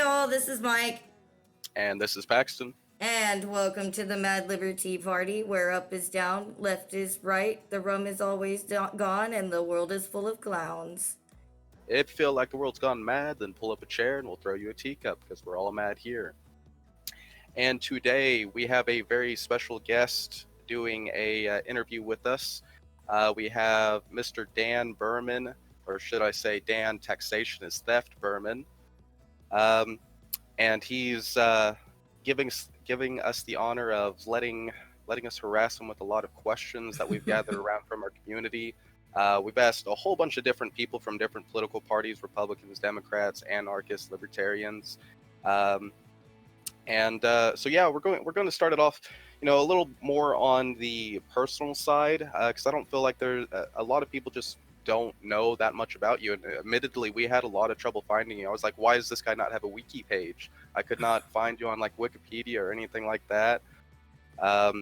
y'all, this is Mike. And this is Paxton. And welcome to the Mad Liberty Party, where up is down, left is right, the rum is always gone, and the world is full of clowns. If you feel like the world's gone mad, then pull up a chair and we'll throw you a teacup because we're all mad here. And today we have a very special guest doing a interview with us. We have Mr. Dan Behrman, or should I say Dan Taxation is Theft Behrman. And he's giving us the honor of letting us harass him with a lot of questions that we've gathered around from our community. We've asked a whole bunch of different people from different political parties: Republicans, Democrats, anarchists, Libertarians, so yeah, we're going to start it off, a little more on the personal side, because I don't feel like there's a lot of people just don't know that much about you. And admittedly, we had a lot of trouble finding you. I was like, why does this guy not have a wiki page? I could not find you on like Wikipedia or anything like that.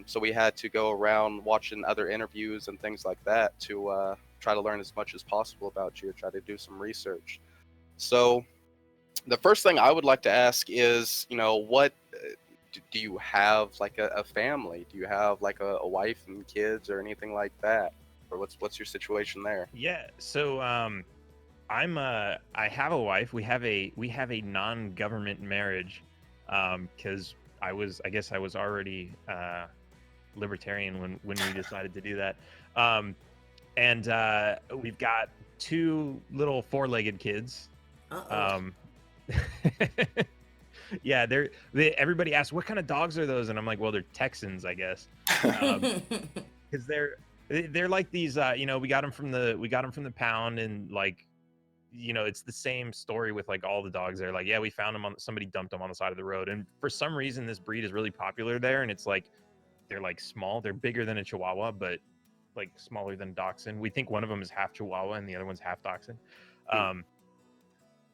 So we had to go around watching other interviews and things like that to try to learn as much as possible about you, try to do some research. So the first thing I would like to ask is, what do you have, like a family? Do you have like a wife and kids or anything like that? Or what's your situation there? Yeah, so I have a wife. We have a non-government marriage, because I guess I was already libertarian when we decided to do that. And we've got two little four-legged kids. Yeah, everybody asks, what kind of dogs are those? And I'm like, well, they're Texans, I guess. Because they're like these, we got them from the pound, and like, it's the same story with like all the dogs there. Like, yeah, we found them somebody dumped them on the side of the road, and for some reason this breed is really popular there, and it's like they're like small, they're bigger than a Chihuahua, but like smaller than Dachshund. We think one of them is half Chihuahua and the other one's half Dachshund.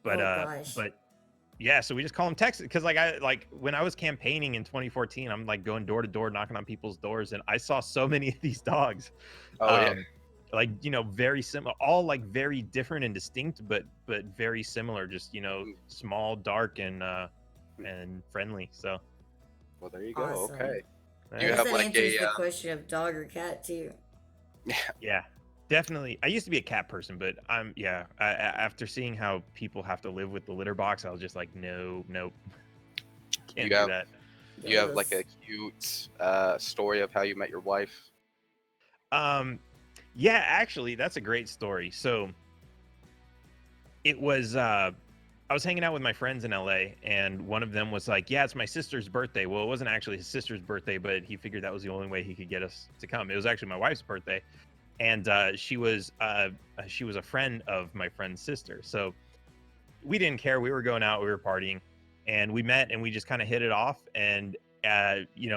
But yeah, so we just call them Texas, because like when I was campaigning in 2014, I'm like going door to door knocking on people's doors, and I saw so many of these dogs. Yeah. Like, very similar, all like very different and distinct, but very similar, just small, dark, and friendly. So well, there you go. Awesome. Okay. You have like answers the question of dog or cat too. Yeah, definitely. I used to be a cat person, but after seeing how people have to live with the litter box, I was just like, nope, can't do that. You have like a cute story of how you met your wife? Yeah, actually, that's a great story. So it was, I was hanging out with my friends in LA, and one of them was like, yeah, it's my sister's birthday. Well, it wasn't actually his sister's birthday, but he figured that was the only way he could get us to come. It was actually my wife's birthday. And she was a friend of my friend's sister. So we didn't care. We were going out, we were partying, and we met, and we just kind of hit it off. And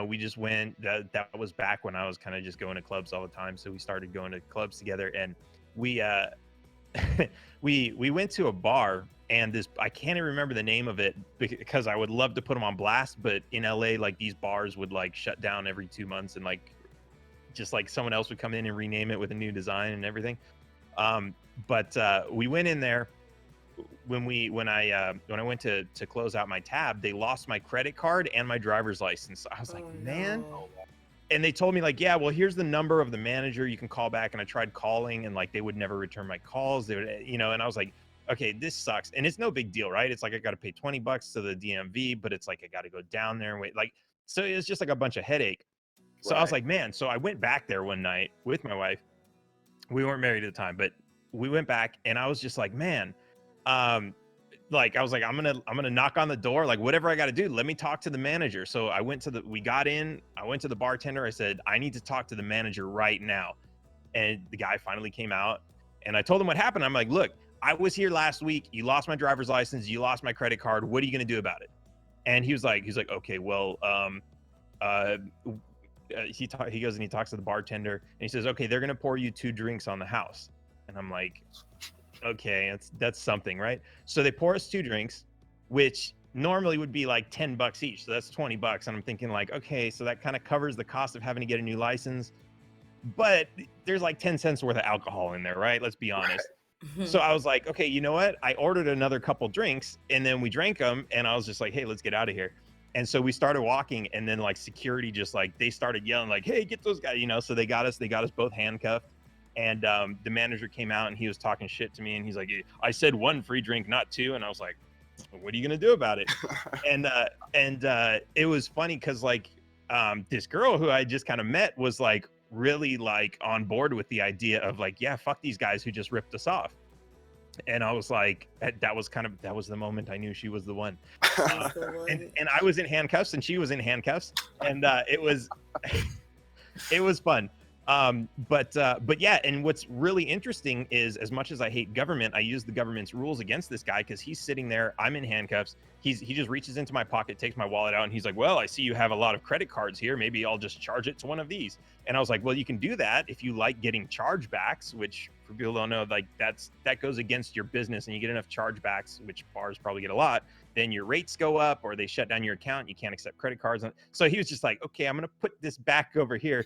we just went. That was back when I was kind of just going to clubs all the time. So we started going to clubs together, and we we went to a bar, and I can't even remember the name of it, because I would love to put them on blast, but in LA, like, these bars would like shut down every 2 months, and like just like someone else would come in and rename it with a new design and everything. But we went in there. When I went to close out my tab, they lost my credit card and my driver's license. I was like, man. No. And they told me like, yeah, well, here's the number of the manager, you can call back. And I tried calling, and like they would never return my calls. They would, and I was like, okay, this sucks. And it's no big deal, right? It's like I got to pay $20 to the DMV, but it's like I got to go down there and wait. Like, so it's just like a bunch of headache. So I was like, man. So I went back there one night with my wife. We weren't married at the time, but we went back, and I was just like, man, like I was like, I'm gonna knock on the door, like whatever I got to do. Let me talk to the manager. So I went to I went to the bartender. I said, I need to talk to the manager right now. And the guy finally came out, and I told him what happened. I'm like, look, I was here last week. You lost my driver's license. You lost my credit card. What are you gonna do about it? And he was like, okay, well, he goes and he talks to the bartender, and he says, okay, they're gonna pour you 2 drinks on the house. And I'm like, okay, that's something, right? So they pour us 2 drinks, which normally would be like $10 each, so that's $20. And I'm thinking like, okay, so that kind of covers the cost of having to get a new license, but there's like 10 cents worth of alcohol in there, right? Let's be honest. So I was like, okay, you know what? I ordered another couple drinks and then we drank them and I was just like, hey, let's get out of here. And so we started walking and then like security just like they started yelling like, hey, get those guys, so they got us both handcuffed. And the manager came out and he was talking shit to me and he's like, I said one free drink, not two. And I was like, what are you gonna do about it? and it was funny because like this girl who I just kind of met was like really like on board with the idea of like, yeah, fuck these guys who just ripped us off. And I was like, that was the moment I knew she was the one. And I was in handcuffs and she was in handcuffs, and it was it was fun. But yeah, and what's really interesting is, as much as I hate government, I use the government's rules against this guy because he's sitting there, I'm in handcuffs. He just reaches into my pocket, takes my wallet out, and he's like, well, I see you have a lot of credit cards here. Maybe I'll just charge it to one of these. And I was like, well, you can do that if you like getting chargebacks, which for people who don't know, like that goes against your business, and you get enough chargebacks, which bars probably get a lot, then your rates go up or they shut down your account. You can't accept credit cards. So he was just like, okay, I'm going to put this back over here.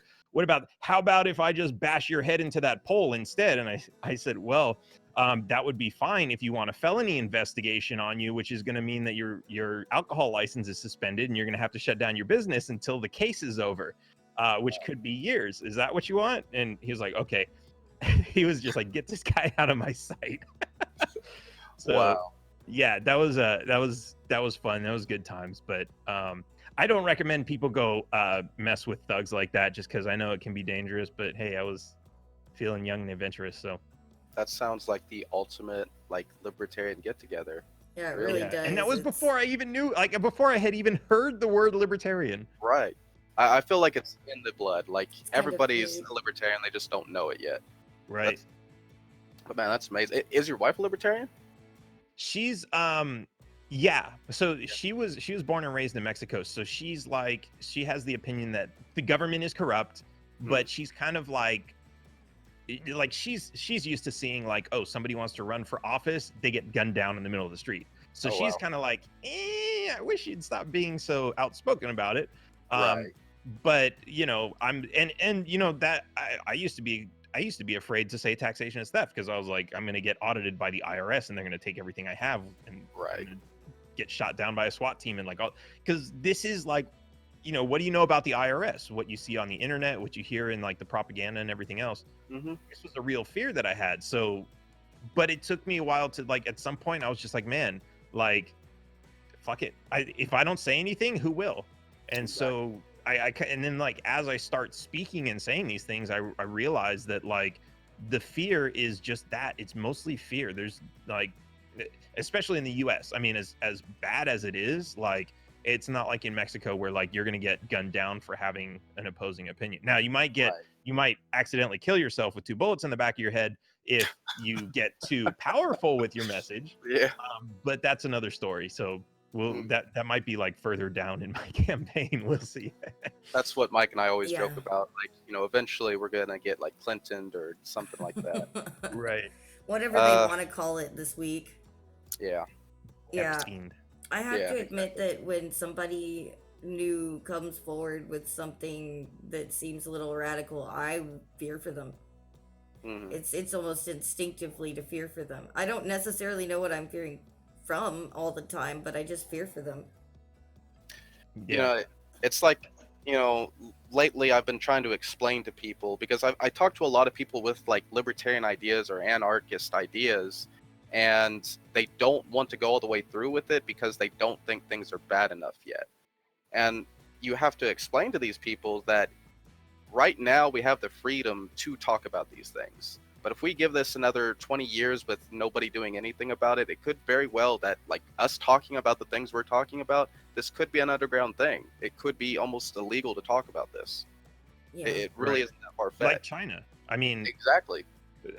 How about if I just bash your head into that pole instead? And I said, well, that would be fine if you want a felony investigation on you, which is going to mean that your alcohol license is suspended and you're going to have to shut down your business until the case is over, which could be years. Is that what you want? And he was like, okay. He was just like, get this guy out of my sight. So, wow. Yeah, that was fun. That was good times. But I don't recommend people go mess with thugs like that, just because I know it can be dangerous. But hey, I was feeling young and adventurous, so. That sounds like the ultimate like libertarian get together. Yeah, it really does. And that was before I even knew, like before I had even heard the word libertarian. Right. I feel like it's in the blood. Like everybody's a libertarian, they just don't know it yet. Right. But man, that's amazing. Is your wife a libertarian? She's yeah. So she was born and raised in Mexico. So she's like, she has the opinion that the government is corrupt, but she's kind of like she's used to seeing like, oh, somebody wants to run for office, they get gunned down in the middle of the street. So she's kind of like, I wish you'd stop being so outspoken about it. Right. But I'm that I used to be afraid to say taxation is theft because I was like, I'm going to get audited by the IRS and they're going to take everything I have and get shot down by a SWAT team and like all, because this is like, what do you know about the IRS? What you see on the internet, what you hear in like the propaganda and everything else. This was a real fear that I had. So, but it took me a while to like, at some point I was just like, man, like, fuck it. If I don't say anything, who will? And so and then like, as I start speaking and saying these things, I realize that like the fear is just that. It's mostly fear. There's like, especially in the US, I mean, as bad as it is, like, it's not like in Mexico where like you're going to get gunned down for having an opposing opinion. Now you might you might accidentally kill yourself with 2 bullets in the back of your head if you get too powerful with your message. Yeah. But that's another story. So that might be like further down in my campaign. We'll see. That's what Mike and I always joke about. Like, eventually we're going to get like Clinton or something like that. Right. Whatever they want to call it this week. Yeah. Yeah. Epstein. I have to admit that when somebody new comes forward with something that seems a little radical, I fear for them. It's almost instinctively to fear for them. I don't necessarily know what I'm fearing from all the time, but I just fear for them. It's like, lately I've been trying to explain to people, because I talk to a lot of people with like libertarian ideas or anarchist ideas, and they don't want to go all the way through with it because they don't think things are bad enough yet. And you have to explain to these people that right now we have the freedom to talk about these things. But if we give this another 20 years with nobody doing anything about it, it could very well that like us talking about the things we're talking about, this could be an underground thing. It could be almost illegal to talk about this. Yeah. It really isn't that far-fetched. Like China. I mean, exactly.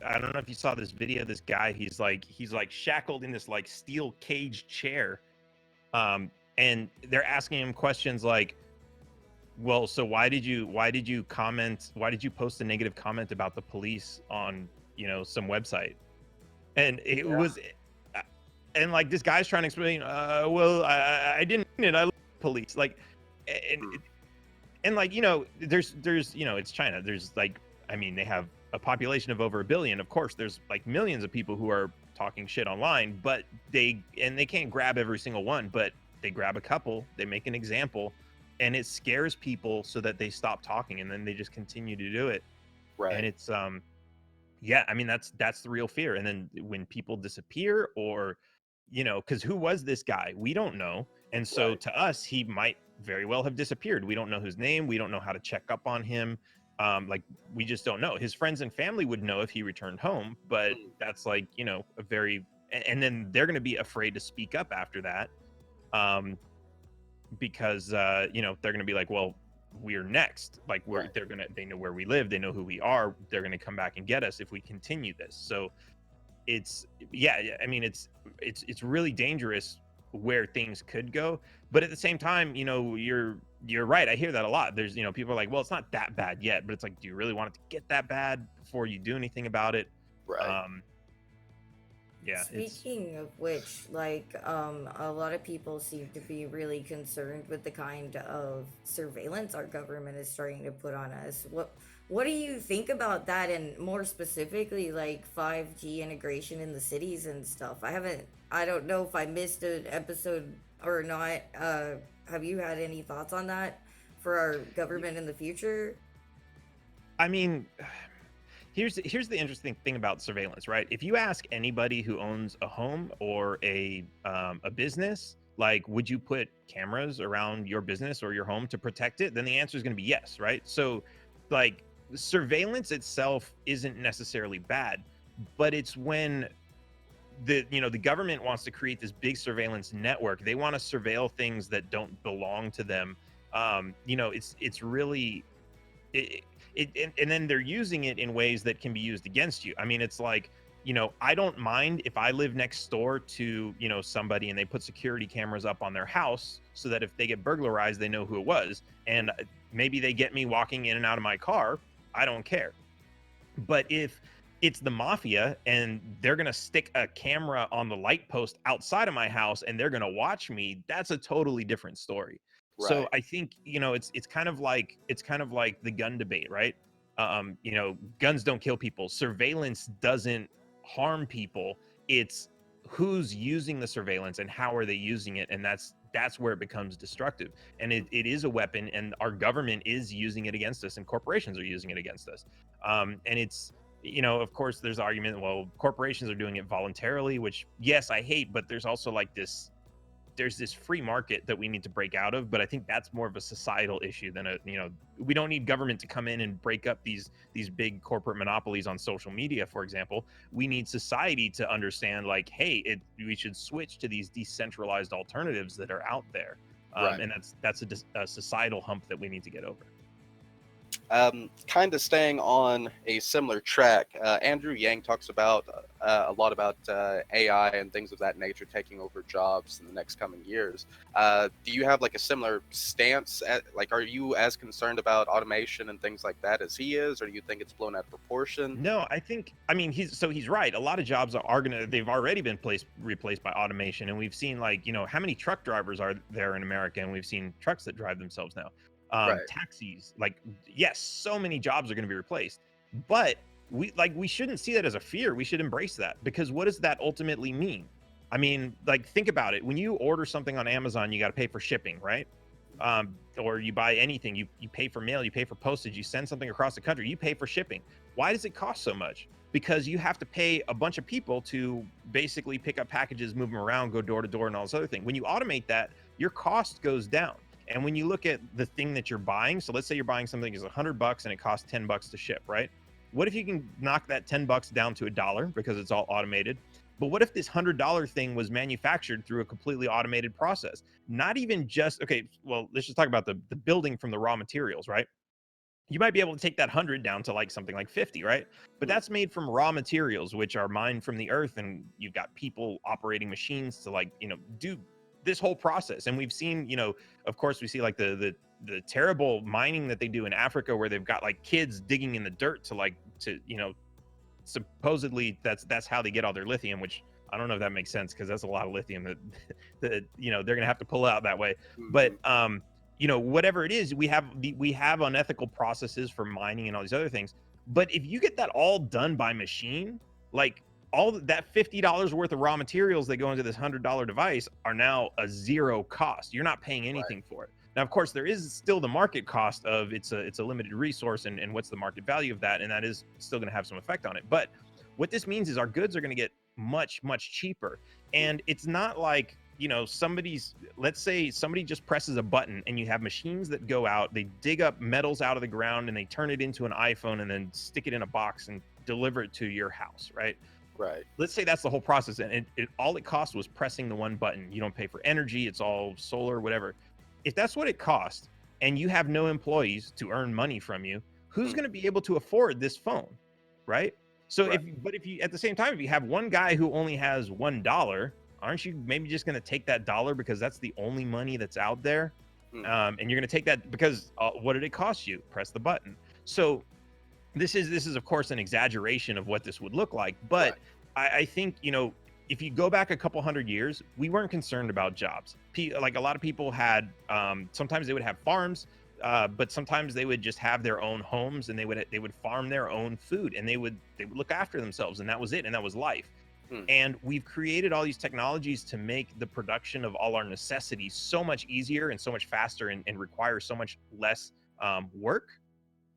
I don't know if you saw this video. This guy, he's like shackled in this like steel cage chair, and they're asking him questions like, well, so why did you post a negative comment about the police on some website? And it was, and like this guy's trying to explain, well, I didn't mean it, I love police, like, and like there's it's China, there's like, I mean, they have a population of over 1 billion, of course there's like millions of people who are talking shit online, but they can't grab every single one, but they grab a couple, they make an example, and it scares people so that they stop talking, and then they just continue to do it. Right. And it's yeah, I mean, that's the real fear. And then when people disappear, or because who was this guy? We don't know. And so Right. to us, he might very well have disappeared. We don't know his name. We don't know how to check up on him. Like, we just don't know. His friends and family would know if he returned home, but that's like, a very, and then they're going to be afraid to speak up after that. Because they're going to be like, well, we're next. Like, they know where we live, they know who we are, they're going to come back and get us if we continue this. So it's I mean, it's really dangerous where things could go. But at the same time, you're right, I hear that a lot. There's people are like, well, it's not that bad yet, but it's like, do you really want it to get that bad before you do anything about it? Right. Yeah. Speaking of which, like, a lot of people seem to be really concerned with the kind of surveillance our government is starting to put on us. What do you think about that, and more specifically, like 5G integration in the cities and stuff? I don't know if I missed an episode or not. Have you had any thoughts on that for our government in the future? I mean, here's the interesting thing about surveillance, right? If you ask anybody who owns a home or a business, like, would you put cameras around your business or your home to protect it? Then the answer is going to be yes, right? So, like, surveillance itself isn't necessarily bad, but it's when the government wants to create this big surveillance network. They want to surveil things that don't belong to them. It's really and then they're using it in ways that can be used against you. I mean, it's like, I don't mind if I live next door to, somebody, and they put security cameras up on their house so that if they get burglarized, they know who it was. And maybe they get me walking in and out of my car. I don't care. But if it's the mafia and they're going to stick a camera on the light post outside of my house and they're going to watch me, that's a totally different story. Right. So I think, it's kind of like the gun debate, right? Guns don't kill people. Surveillance doesn't harm people. It's who's using the surveillance and how are they using it, and that's where it becomes destructive. And it is a weapon, and our government is using it against us, and corporations are using it against us. And it's, of course, there's the argument, well, corporations are doing it voluntarily, which, yes, I hate, but there's also like there's this free market that we need to break out of. But I think that's more of a societal issue than we don't need government to come in and break up these big corporate monopolies on social media, for example. We need society to understand, like, hey, we should switch to these decentralized alternatives that are out there. Right. And that's a societal hump that we need to get over. Kind of staying on a similar track, Andrew Yang talks about a lot about AI and things of that nature taking over jobs in the next coming years. Do you have like a similar stance? Are you as concerned about automation and things like that as he is, or do you think it's blown out of proportion? No, he's right. A lot of jobs they've already been replaced by automation, and we've seen, like, how many truck drivers are there in America, and we've seen trucks that drive themselves now. Right. Taxis, like, yes, so many jobs are going to be replaced, but we shouldn't see that as a fear. We should embrace that, because what does that ultimately mean? I mean, like, think about it. When you order something on Amazon, you got to pay for shipping, right? Or you buy anything, you pay for mail, you pay for postage, you send something across the country, you pay for shipping. Why does it cost so much? Because you have to pay a bunch of people to basically pick up packages, move them around, go door to door, and all this other thing. When you automate that, your cost goes down. And when you look at the thing that you're buying, so let's say you're buying something that's $100 and it costs $10 to ship, right? What if you can knock that $10 down to $1 because it's all automated? But what if this $100 thing was manufactured through a completely automated process? Not even just, okay, well, let's just talk about the building from the raw materials, right? You might be able to take that 100 down to like something like 50, right? But that's made from raw materials, which are mined from the earth, and you've got people operating machines to, like, do this whole process. And we've seen, of course, we see like the terrible mining that they do in Africa, where they've got like kids digging in the dirt to supposedly that's how they get all their lithium, which I don't know if that makes sense, because that's a lot of lithium that they're gonna have to pull out that way. But whatever it is, we have unethical processes for mining and all these other things. But if you get that all done by machine, like all that $50 worth of raw materials that go into this $100 device are now a zero cost. You're not paying anything for it. Now, of course, there is still the market cost of it's a limited resource, and what's the market value of that, and that is still going to have some effect on it. But what this means is our goods are going to get much cheaper, and it's not like, you know, let's say somebody just presses a button and you have machines that go out, they dig up metals out of the ground and they turn it into an iPhone and then stick it in a box and deliver it to your house, right? Right. Let's say that's the whole process, and all it cost was pressing the one button. You don't pay for energy, it's all solar, whatever. If that's what it cost, and you have no employees to earn money from you, who's going to be able to afford this phone, right? So if you at the same time, if you have one guy who only has $1, aren't you maybe just going to take that dollar because that's the only money that's out there? And you're going to take that because what did it cost you? Press the button. So this is of course an exaggeration of what this would look like, but I think, you know, if you go back a couple hundred years, we weren't concerned about jobs. Like a lot of people had, sometimes they would have farms, but sometimes they would just have their own homes, and they would farm their own food, and they would look after themselves, and that was it, and that was life. And we've created all these technologies to make the production of all our necessities so much easier and so much faster, and require so much less work.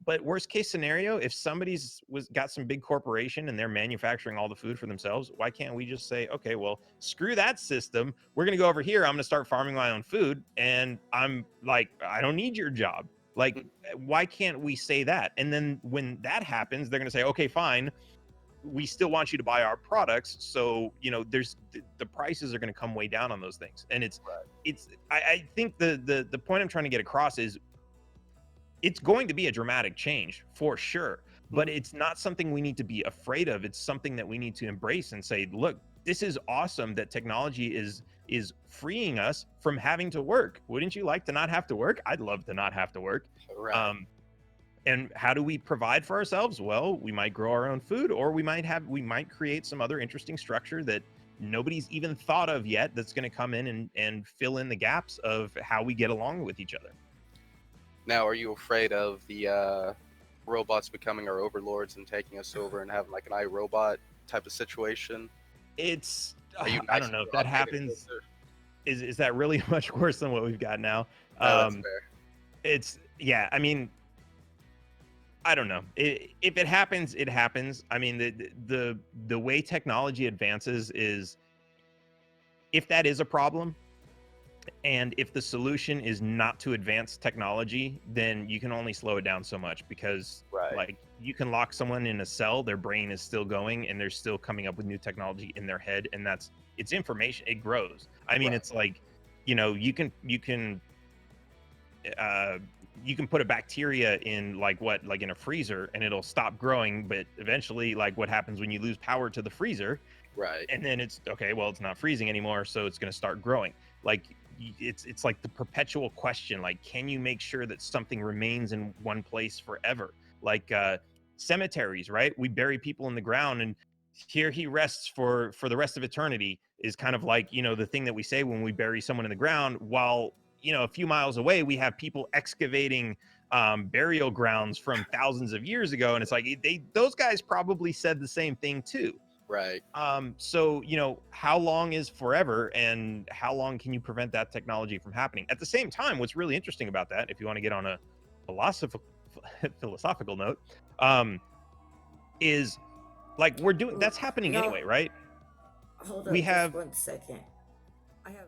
But worst case scenario, if somebody's got some big corporation and they're manufacturing all the food for themselves, why can't we just say, okay, well, screw that system. We're going to go over here. I'm going to start farming my own food. And I'm like, I don't need your job. Like, why can't we say that? And then when that happens, they're going to say, okay, fine. We still want you to buy our products. So, you know, the prices are going to come way down on those things. And I think the point I'm trying to get across is, it's going to be a dramatic change for sure, but it's not something we need to be afraid of. It's something that we need to embrace and say, look, this is awesome that technology is freeing us from having to work. Wouldn't you like to not have to work? I'd love to not have to work. Right. And how do we provide for ourselves? Well, we might grow our own food, or we might create some other interesting structure that nobody's even thought of yet, that's going to come in and fill in the gaps of how we get along with each other. Now, are you afraid of the robots becoming our overlords and taking us over and having like an iRobot type of situation? I don't know if that happens. Is that really much worse than what we've got now? No, that's fair. I mean, I don't know. If it happens, it happens. I mean, the way technology advances is, if that is a problem, and if the solution is not to advance technology, then you can only slow it down so much, because like, you can lock someone in a cell, their brain is still going, and they're still coming up with new technology in their head, and it's information. It grows. I mean, it's like, you know, you can put a bacteria in like in a freezer, and it'll stop growing, but eventually, like, what happens when you lose power to the freezer? Right. And then it's okay, well, it's not freezing anymore, so it's going to start growing. Like, it's like the perpetual question, like, can you make sure that something remains in one place forever? Like cemeteries, right? We bury people in the ground, and here he rests for the rest of eternity, is kind of like, you know, the thing that we say when we bury someone in the ground, while, you know, a few miles away we have people excavating burial grounds from thousands of years ago, and it's like those guys probably said the same thing too. Right. So, you know, how long is forever, and how long can you prevent that technology from happening? At the same time, what's really interesting about that, if you want to get on a philosophical note, is like, that's happening anyway, right? Hold on, we have 1 second. I have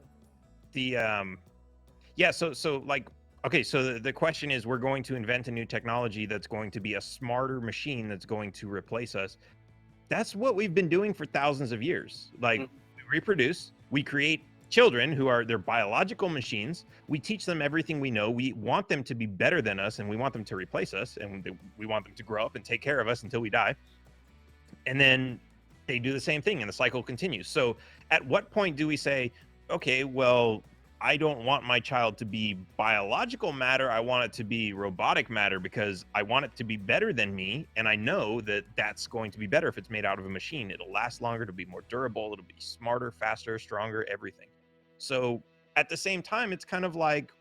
so like, okay, so the question is, we're going to invent a new technology that's going to be a smarter machine that's going to replace us. That's what we've been doing for thousands of years. Like, we reproduce, we create children who are their biological machines. We teach them everything we know. We want them to be better than us, and we want them to replace us, and we want them to grow up and take care of us until we die. And then they do the same thing, and the cycle continues. So at what point do we say, okay, well, I don't want my child to be biological matter. I want it to be robotic matter, because I want it to be better than me. And I know that that's going to be better if it's made out of a machine. It'll last longer, it'll be more durable, it'll be smarter, faster, stronger, everything. So at the same time, it's kind of like,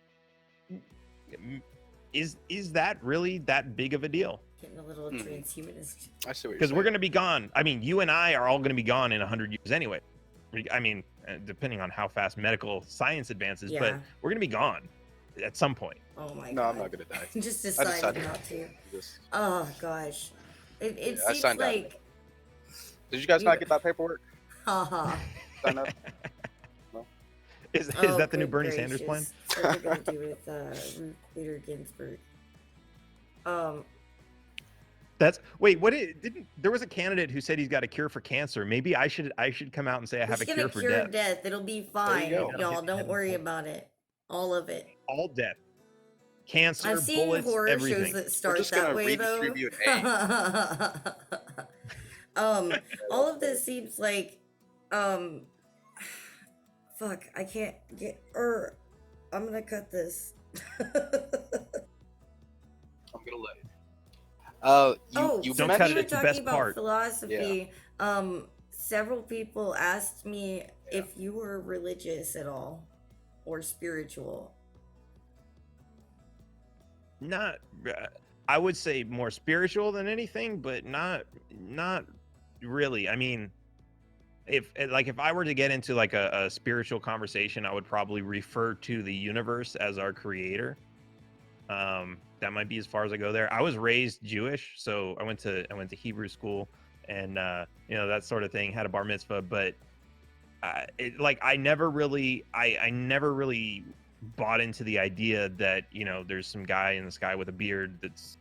is that really that big of a deal? Can getting a little transhumanist. I see what you're Because saying. we're going to be gone. I mean, you and I are all going to be gone in 100 years anyway. I mean, depending on how fast medical science advances, but Yeah. we're going to be gone at some point. Oh my No, god. I'm not gonna die. Just I decided decided not to. Just, Oh gosh. It Yeah, I seems signed out. like did you guys you not get that paperwork? haha. Sign up? Is Oh, that the new good Bernie Sanders plan? gracious. What they're gonna do with Ruth Bader Ginsburg. That's wait. Didn't there was a candidate who said he's got a cure for cancer? Maybe I should come out and say I have a He's cure gonna for cure death. death. It'll be fine, go. y'all. Don't worry about it. All of it. All death, cancer, I've seen bullets, horror everything. shows that start just that gonna way though. redistribute All of this seems like fuck, I can't get I'm gonna cut this. I'm gonna let it. You since Don't we cut it, were it's the talking best about part. philosophy, several people asked me if you were religious at all or spiritual. Not, I would say more spiritual than anything, but not really. I mean, if I were to get into like a spiritual conversation, I would probably refer to the universe as our creator. That might be as far as I go there. I was raised Jewish, so I went to Hebrew school, and that sort of thing. Had a bar mitzvah, but I never really bought into the idea that there's some guy in the sky with a beard that's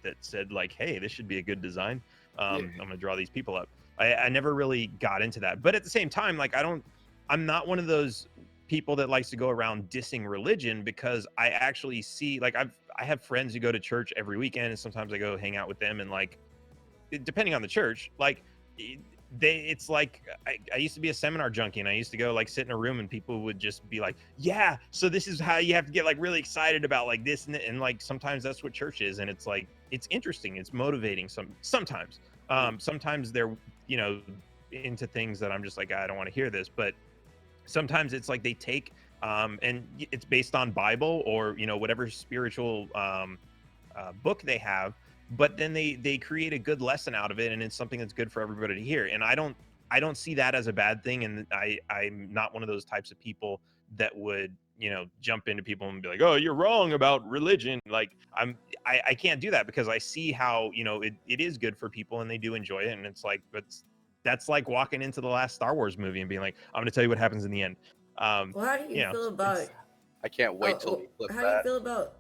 that said like, hey, this should be a good design. I'm gonna draw these people up. I never really got into that, but at the same time, like I'm not one of those people that likes to go around dissing religion, because I actually see, like, I have friends who go to church every weekend, and sometimes I go hang out with them, and like, depending on the church, like it's like I used to be a seminar junkie, and I used to go like sit in a room, and people would just be like, yeah, so this is how you have to get like really excited about like this and like sometimes that's what church is, and it's like it's interesting, it's motivating sometimes. Sometimes they're into things that I'm just like, I don't want to hear this, but sometimes it's like they take and it's based on Bible or whatever spiritual book they have, but then they create a good lesson out of it, and it's something that's good for everybody to hear. And I don't see that as a bad thing, and I'm not one of those types of people that would jump into people and be like, oh, you're wrong about religion. Like I can't do that, because I see how it is good for people and they do enjoy it, and it's like that's like walking into the last Star Wars movie and being like, I'm going to tell you what happens in the end. Well, how do you feel about? I can't wait till you flip how that. do you feel about?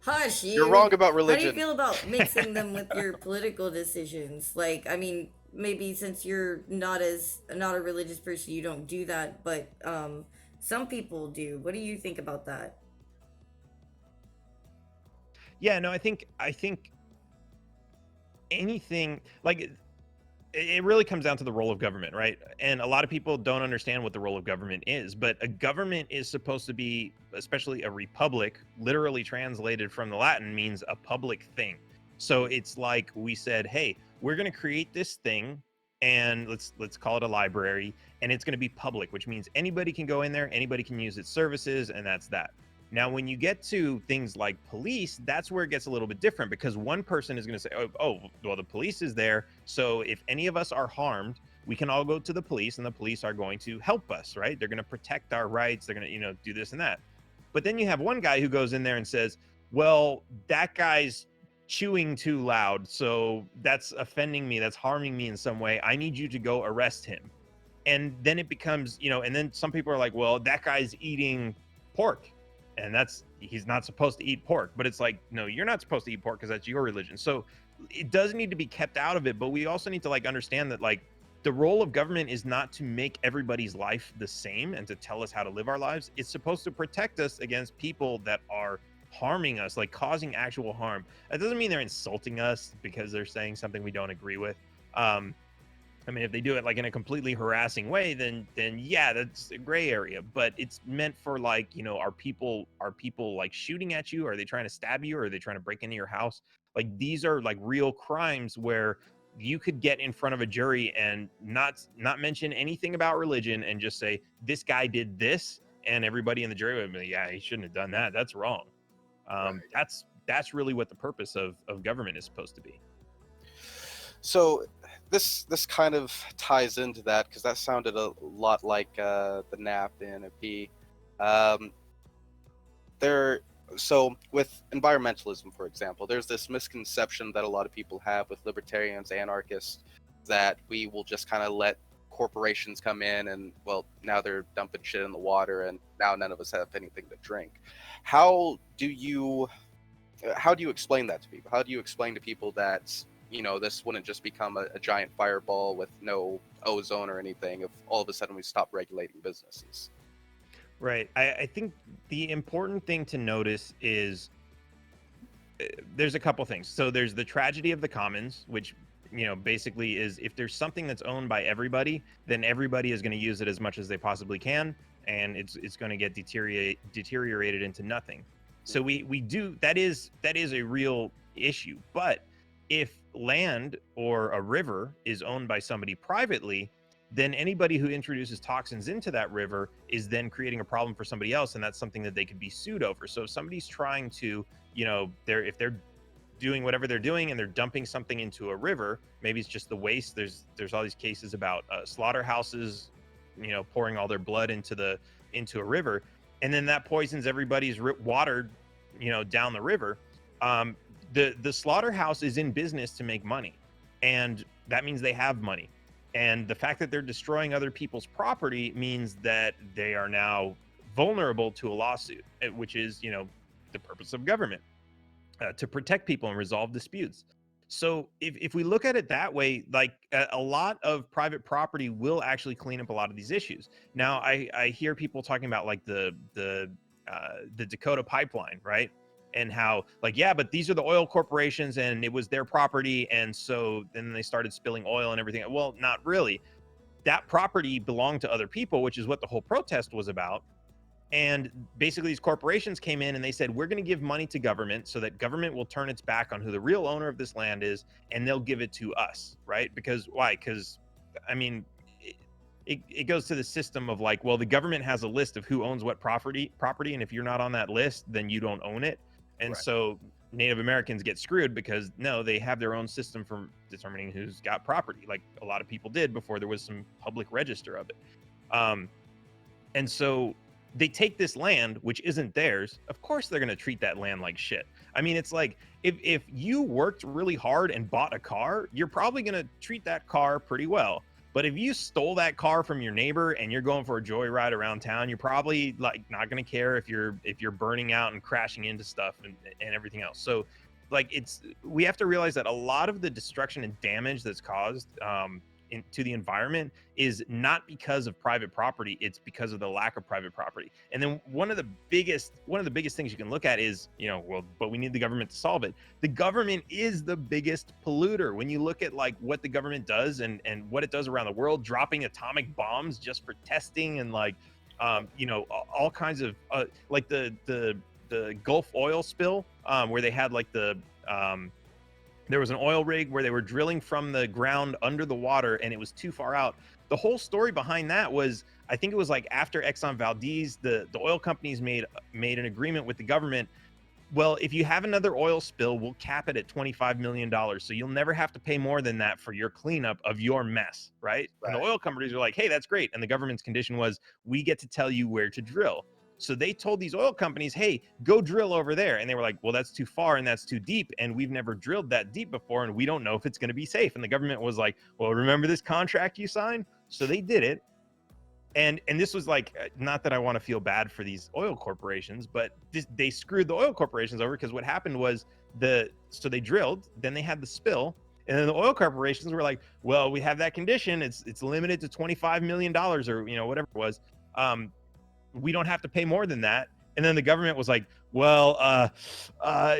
Hush, You're wrong about religion. How do you feel about mixing them with your political decisions? Like, I mean, maybe since you're not a religious person, you don't do that, but some people do. What do you think about that? Yeah, no, I think anything like it really comes down to the role of government, right? And a lot of people don't understand what the role of government is, but a government is supposed to be, especially a republic, literally translated from the Latin, means a public thing. So it's like we said, hey, we're going to create this thing, and let's call it a library, and it's going to be public, which means anybody can go in there, anybody can use its services, and that's that. Now, when you get to things like police, that's where it gets a little bit different, because one person is going to say, oh, well, the police is there, so if any of us are harmed, we can all go to the police, and the police are going to help us, right? They're going to protect our rights. They're going to, do this and that. But then you have one guy who goes in there and says, well, that guy's chewing too loud, so that's offending me, that's harming me in some way. I need you to go arrest him. And then it becomes, and then some people are like, well, that guy's eating pork, and he's not supposed to eat pork. But it's like, no, you're not supposed to eat pork because that's your religion. So it does need to be kept out of it, but we also need to like understand that like the role of government is not to make everybody's life the same and to tell us how to live our lives. It's supposed to protect us against people that are harming us, like causing actual harm. That doesn't mean they're insulting us because they're saying something we don't agree with. I mean, if they do it like in a completely harassing way, then yeah, that's a gray area. But it's meant for like, are people like shooting at you? Are they trying to stab you? Or are they trying to break into your house? Like these are like real crimes where you could get in front of a jury and not mention anything about religion and just say, this guy did this, and everybody in the jury would be, yeah, he shouldn't have done that. That's wrong. Right. that's really what the purpose of government is supposed to be. So this kind of ties into that, because that sounded a lot like the NAP and NP. So with environmentalism, for example, there's this misconception that a lot of people have with libertarians, anarchists, that we will just kind of let corporations come in and, well, now they're dumping shit in the water and now none of us have anything to drink. How do you explain that to people? How do you explain to people that, you know, this wouldn't just become a giant fireball with no ozone or anything if all of a sudden we stop regulating businesses? Right. I think the important thing to notice is there's a couple things. So there's the tragedy of the commons, which, you know, basically is if there's something that's owned by everybody, then everybody is going to use it as much as they possibly can, and it's going to get deteriorated into nothing. So we do that is a real issue. But if land or a river is owned by somebody privately, then anybody who introduces toxins into that river is then creating a problem for somebody else, and that's something that they could be sued over. So if somebody's trying to, you know, if they're doing whatever they're doing and they're dumping something into a river, maybe it's just the waste. There's all these cases about slaughterhouses, you know, pouring all their blood into a river, and then that poisons everybody's water, you know, down the river. The slaughterhouse is in business to make money, and that means they have money. And the fact that they're destroying other people's property means that they are now vulnerable to a lawsuit, which is, you know, the purpose of government, to protect people and resolve disputes. So if we look at it that way, like a lot of private property will actually clean up a lot of these issues. Now, I hear people talking about like the Dakota pipeline, right? And how, like, yeah, but these are the oil corporations and it was their property, and so then they started spilling oil and everything. Well, not really. That property belonged to other people, which is what the whole protest was about. And basically these corporations came in and they said, we're going to give money to government so that government will turn its back on who the real owner of this land is, and they'll give it to us, right? Because why? Because, I mean, it goes to the system of like, well, the government has a list of who owns what property, and if you're not on that list, then you don't own it. And Right. So Native Americans get screwed because no, they have their own system for determining who's got property, like a lot of people did before there was some public register of it. And so they take this land, which isn't theirs. Of course, they're going to treat that land like shit. I mean, it's like if you worked really hard and bought a car, you're probably going to treat that car pretty well. But if you stole that car from your neighbor and you're going for a joyride around town, you're probably like not going to care if you're burning out and crashing into stuff and everything else. So like we have to realize that a lot of the destruction and damage that's caused to the environment is not because of private property, it's because of the lack of private property. And then one of the biggest things you can look at is, you know, well, but we need the government to solve it. The government is the biggest polluter. When you look at like what the government does and what it does around the world, dropping atomic bombs just for testing and like you know, all kinds of like the Gulf oil spill, where they had like there was an oil rig where they were drilling from the ground under the water and it was too far out. The whole story behind that was, I think it was like after Exxon Valdez, the oil companies made an agreement with the government. Well, if you have another oil spill, we'll cap it at $25 million. So you'll never have to pay more than that for your cleanup of your mess, right? And the oil companies are like, hey, that's great. And the government's condition was, we get to tell you where to drill. So they told these oil companies, hey, go drill over there. And they were like, well, that's too far and that's too deep. And we've never drilled that deep before. And we don't know if it's going to be safe. And the government was like, well, remember this contract you signed? So they did it. And this was like, not that I want to feel bad for these oil corporations, but they screwed the oil corporations over, because what happened was so they drilled, then they had the spill. And then the oil corporations were like, well, we have that condition. It's limited to $25 million or, you know, whatever it was. We don't have to pay more than that. And then the government was like, well,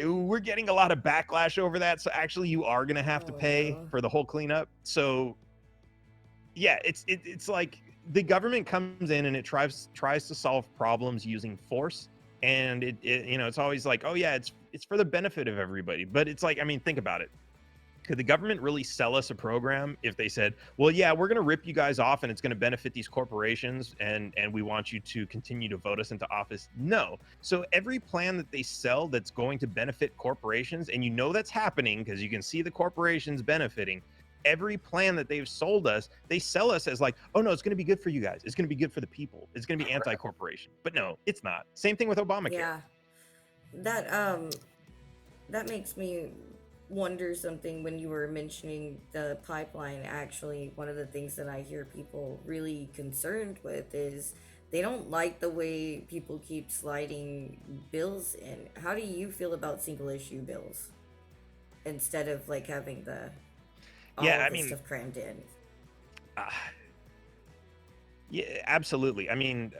we're getting a lot of backlash over that. So actually you are going to have to pay for the whole cleanup. So yeah, it's like the government comes in and it tries to solve problems using force. And it you know, it's always like, oh yeah, it's for the benefit of everybody. But it's like, I mean, think about it. Could the government really sell us a program if they said, well, yeah, we're going to rip you guys off and it's going to benefit these corporations and we want you to continue to vote us into office? No. So every plan that they sell that's going to benefit corporations, and you know that's happening because you can see the corporations benefiting, every plan that they've sold us, they sell us as like, oh no, it's going to be good for you guys. It's going to be good for the people. It's going to be anti-corporation. But no, it's not. Same thing with Obamacare. Yeah. That makes me wonder something when you were mentioning the pipeline. Actually, one of the things that I hear people really concerned with is they don't like the way people keep sliding bills in. How do you feel about single issue bills instead of like having the stuff crammed in? Yeah, absolutely. I mean,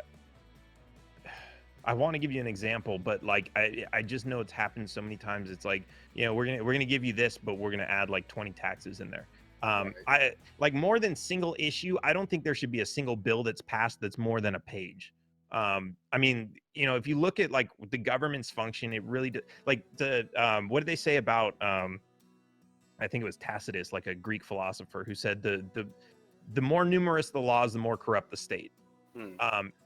I want to give you an example, but like I just know it's happened so many times. It's like, you know, we're gonna give you this, but we're gonna add like 20 taxes in there. I like more than single issue. I don't think there should be a single bill that's passed that's more than a page. I mean, you know, if you look at like the government's function, it really like the what did they say about I think it was Tacitus, like a Greek philosopher, who said the more numerous the laws, the more corrupt the state.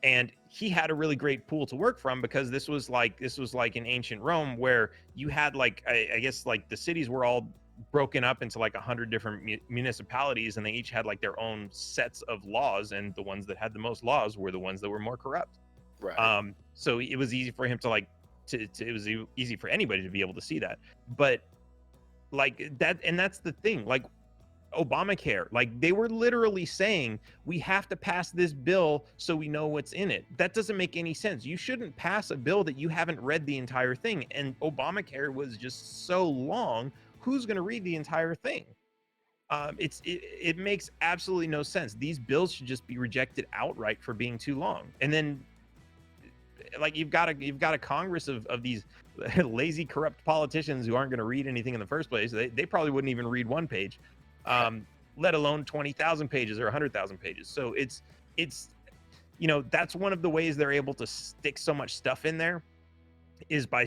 And he had a really great pool to work from, because this was like in ancient Rome, where you had like I guess like the cities were all broken up into like 100 different municipalities, and they each had like their own sets of laws, and the ones that had the most laws were the ones that were more corrupt. Right. So it was easy for him to like it was easy for anybody to be able to see that. But like that, and that's the thing, like Obamacare, like they were literally saying we have to pass this bill so we know what's in it. That doesn't make any sense. You shouldn't pass a bill that you haven't read the entire thing. And Obamacare was just so long. Who's going to read the entire thing? It makes absolutely no sense. These bills should just be rejected outright for being too long. And then like you've got a Congress of these lazy, corrupt politicians who aren't going to read anything in the first place. They probably wouldn't even read one page. Let alone 20,000 pages or 100,000 pages. So it's, you know, that's one of the ways they're able to stick so much stuff in there is by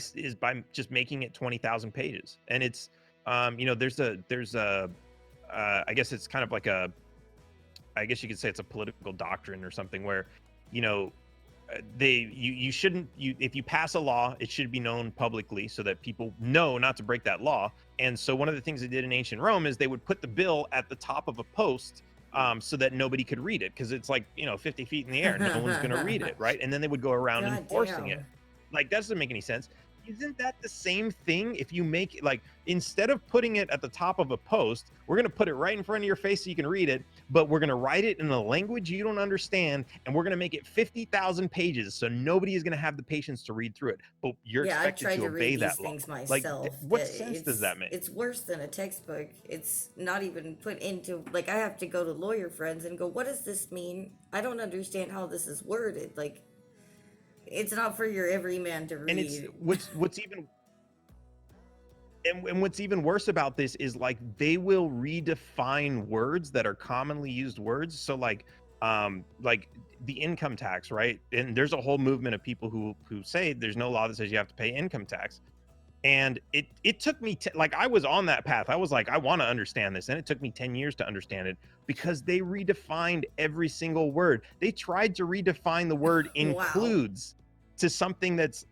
just making it 20,000 pages. And it's, you know, there's a, I guess it's kind of like I guess you could say it's a political doctrine or something where, you know, you shouldn't, if you pass a law, it should be known publicly so that people know not to break that law. And so one of the things they did in ancient Rome is they would put the bill at the top of a post so that nobody could read it, because it's like, you know, 50 feet in the air, no one's going to read it, right? And then they would go around enforcing it. Like, that doesn't make any sense. Isn't that the same thing if you make it, like, instead of putting it at the top of a post, we're going to put it right in front of your face so you can read it, but we're going to write it in a language you don't understand, and we're going to make it 50,000 pages so nobody is going to have the patience to read through it. But you're expected to obey that law. Like, what sense does that make? It's worse than a textbook. It's not even put into, like, I have to go to lawyer friends and go, what does this mean? I don't understand how this is worded. Like, it's not for your everyman to read. And it's what's even worse about this is, like, they will redefine words that are commonly used words. So like the income tax, right? And there's a whole movement of people who say there's no law that says you have to pay income tax. And it took me like, I was on that path. I was like, I want to understand this, and it took me 10 years to understand it, because they redefined every single word. They tried to redefine the word includes to something that's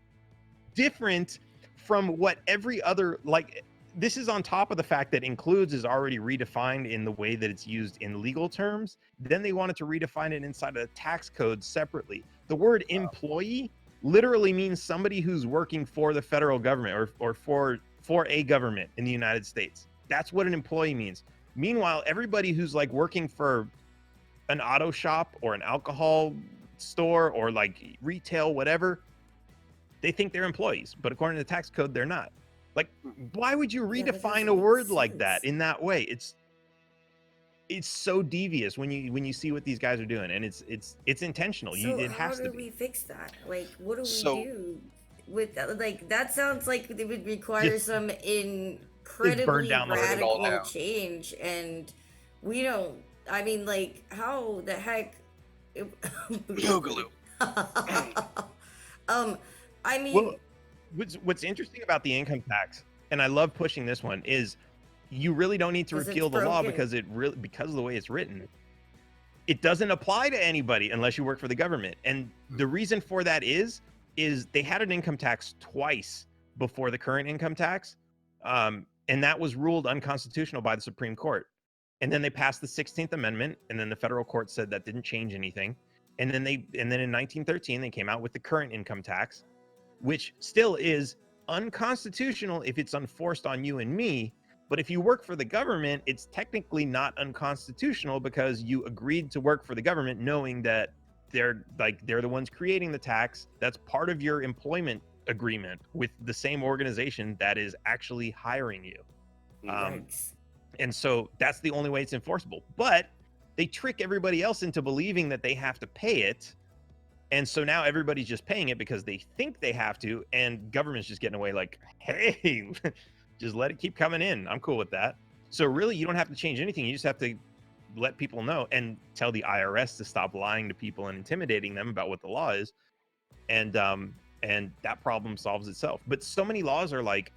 different from what every other, like, this is on top of the fact that includes is already redefined in the way that it's used in legal terms. Then they wanted to redefine it inside of the tax code separately. The word employee literally means somebody who's working for the federal government or for a government in the United States. That's what an employee means. Meanwhile, everybody who's like working for an auto shop or an alcohol store or like retail, whatever, they think they're employees, but according to the tax code, they're not. Like, why would you redefine a word like that in that way? It's so devious when you see what these guys are doing, and it's intentional. So it has to be. How do we fix that? Like, what do we do with that? Like, that sounds like it would require some incredibly radical change, and we don't. I mean, like, how the heck? Boogaloo. I mean, well, what's interesting about the income tax, and I love pushing this one, is you really don't need to 'Cause it's repeal the law broken. because of the way it's written. It doesn't apply to anybody unless you work for the government. And the reason for that is they had an income tax twice before the current income tax. And that was ruled unconstitutional by the Supreme Court. And then they passed the 16th Amendment, and then the federal court said that didn't change anything. And then in 1913 they came out with the current income tax, which still is unconstitutional if it's enforced on you and me. But if you work for the government, it's technically not unconstitutional because you agreed to work for the government knowing that they're the ones creating the tax. That's part of your employment agreement with the same organization that is actually hiring you. And so that's the only way it's enforceable. But they trick everybody else into believing that they have to pay it. And so now everybody's just paying it because they think they have to, and government's just getting away like, hey, just let it keep coming in. I'm cool with that. So really, you don't have to change anything. You just have to let people know and tell the IRS to stop lying to people and intimidating them about what the law is. And that problem solves itself. But so many laws are like,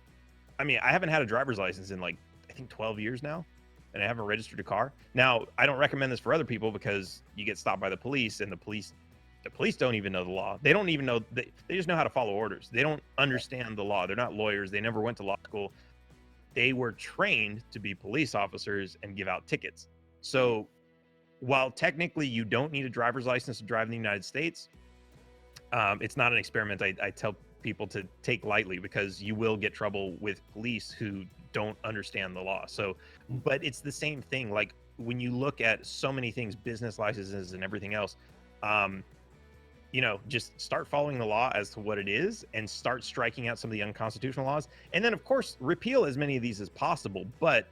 I mean, I haven't had a driver's license in like, I think 12 years now, and I haven't registered a car. Now, I don't recommend this for other people because you get stopped by the police, and the police don't even know the law. They don't even know, they just know how to follow orders. They don't understand the law. They're not lawyers. They never went to law school. They were trained to be police officers and give out tickets. So while technically you don't need a driver's license to drive in the United States, it's not an experiment I tell people to take lightly, because you will get trouble with police who don't understand the law. So, but it's the same thing. Like when you look at so many things, business licenses and everything else, just start following the law as to what it is and start striking out some of the unconstitutional laws. And then of course, repeal as many of these as possible. But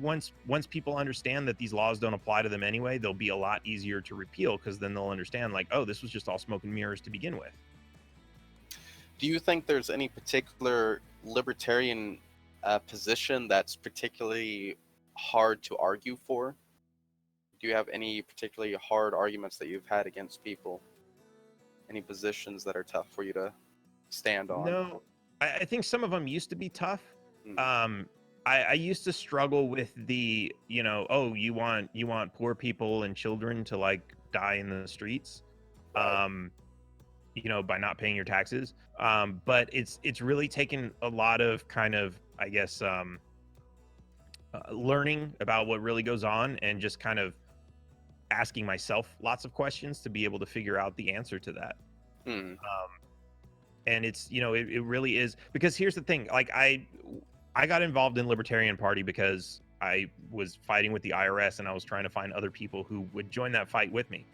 once people understand that these laws don't apply to them anyway, they'll be a lot easier to repeal, because then they'll understand like, oh, this was just all smoke and mirrors to begin with. Do you think there's any particular libertarian position that's particularly hard to argue for? Do you have any particularly hard arguments that you've had against people? Any positions that are tough for you to stand on? No, I think some of them used to be tough. I used to struggle with the, oh, you want poor people and children to like die in the streets, by not paying your taxes. But it's really taken a lot of kind of, I guess, learning about what really goes on and just kind of asking myself lots of questions to be able to figure out the answer to that. And it's, it really is, because here's the thing, like I got involved in Libertarian Party because I was fighting with the IRS, and I was trying to find other people who would join that fight with me.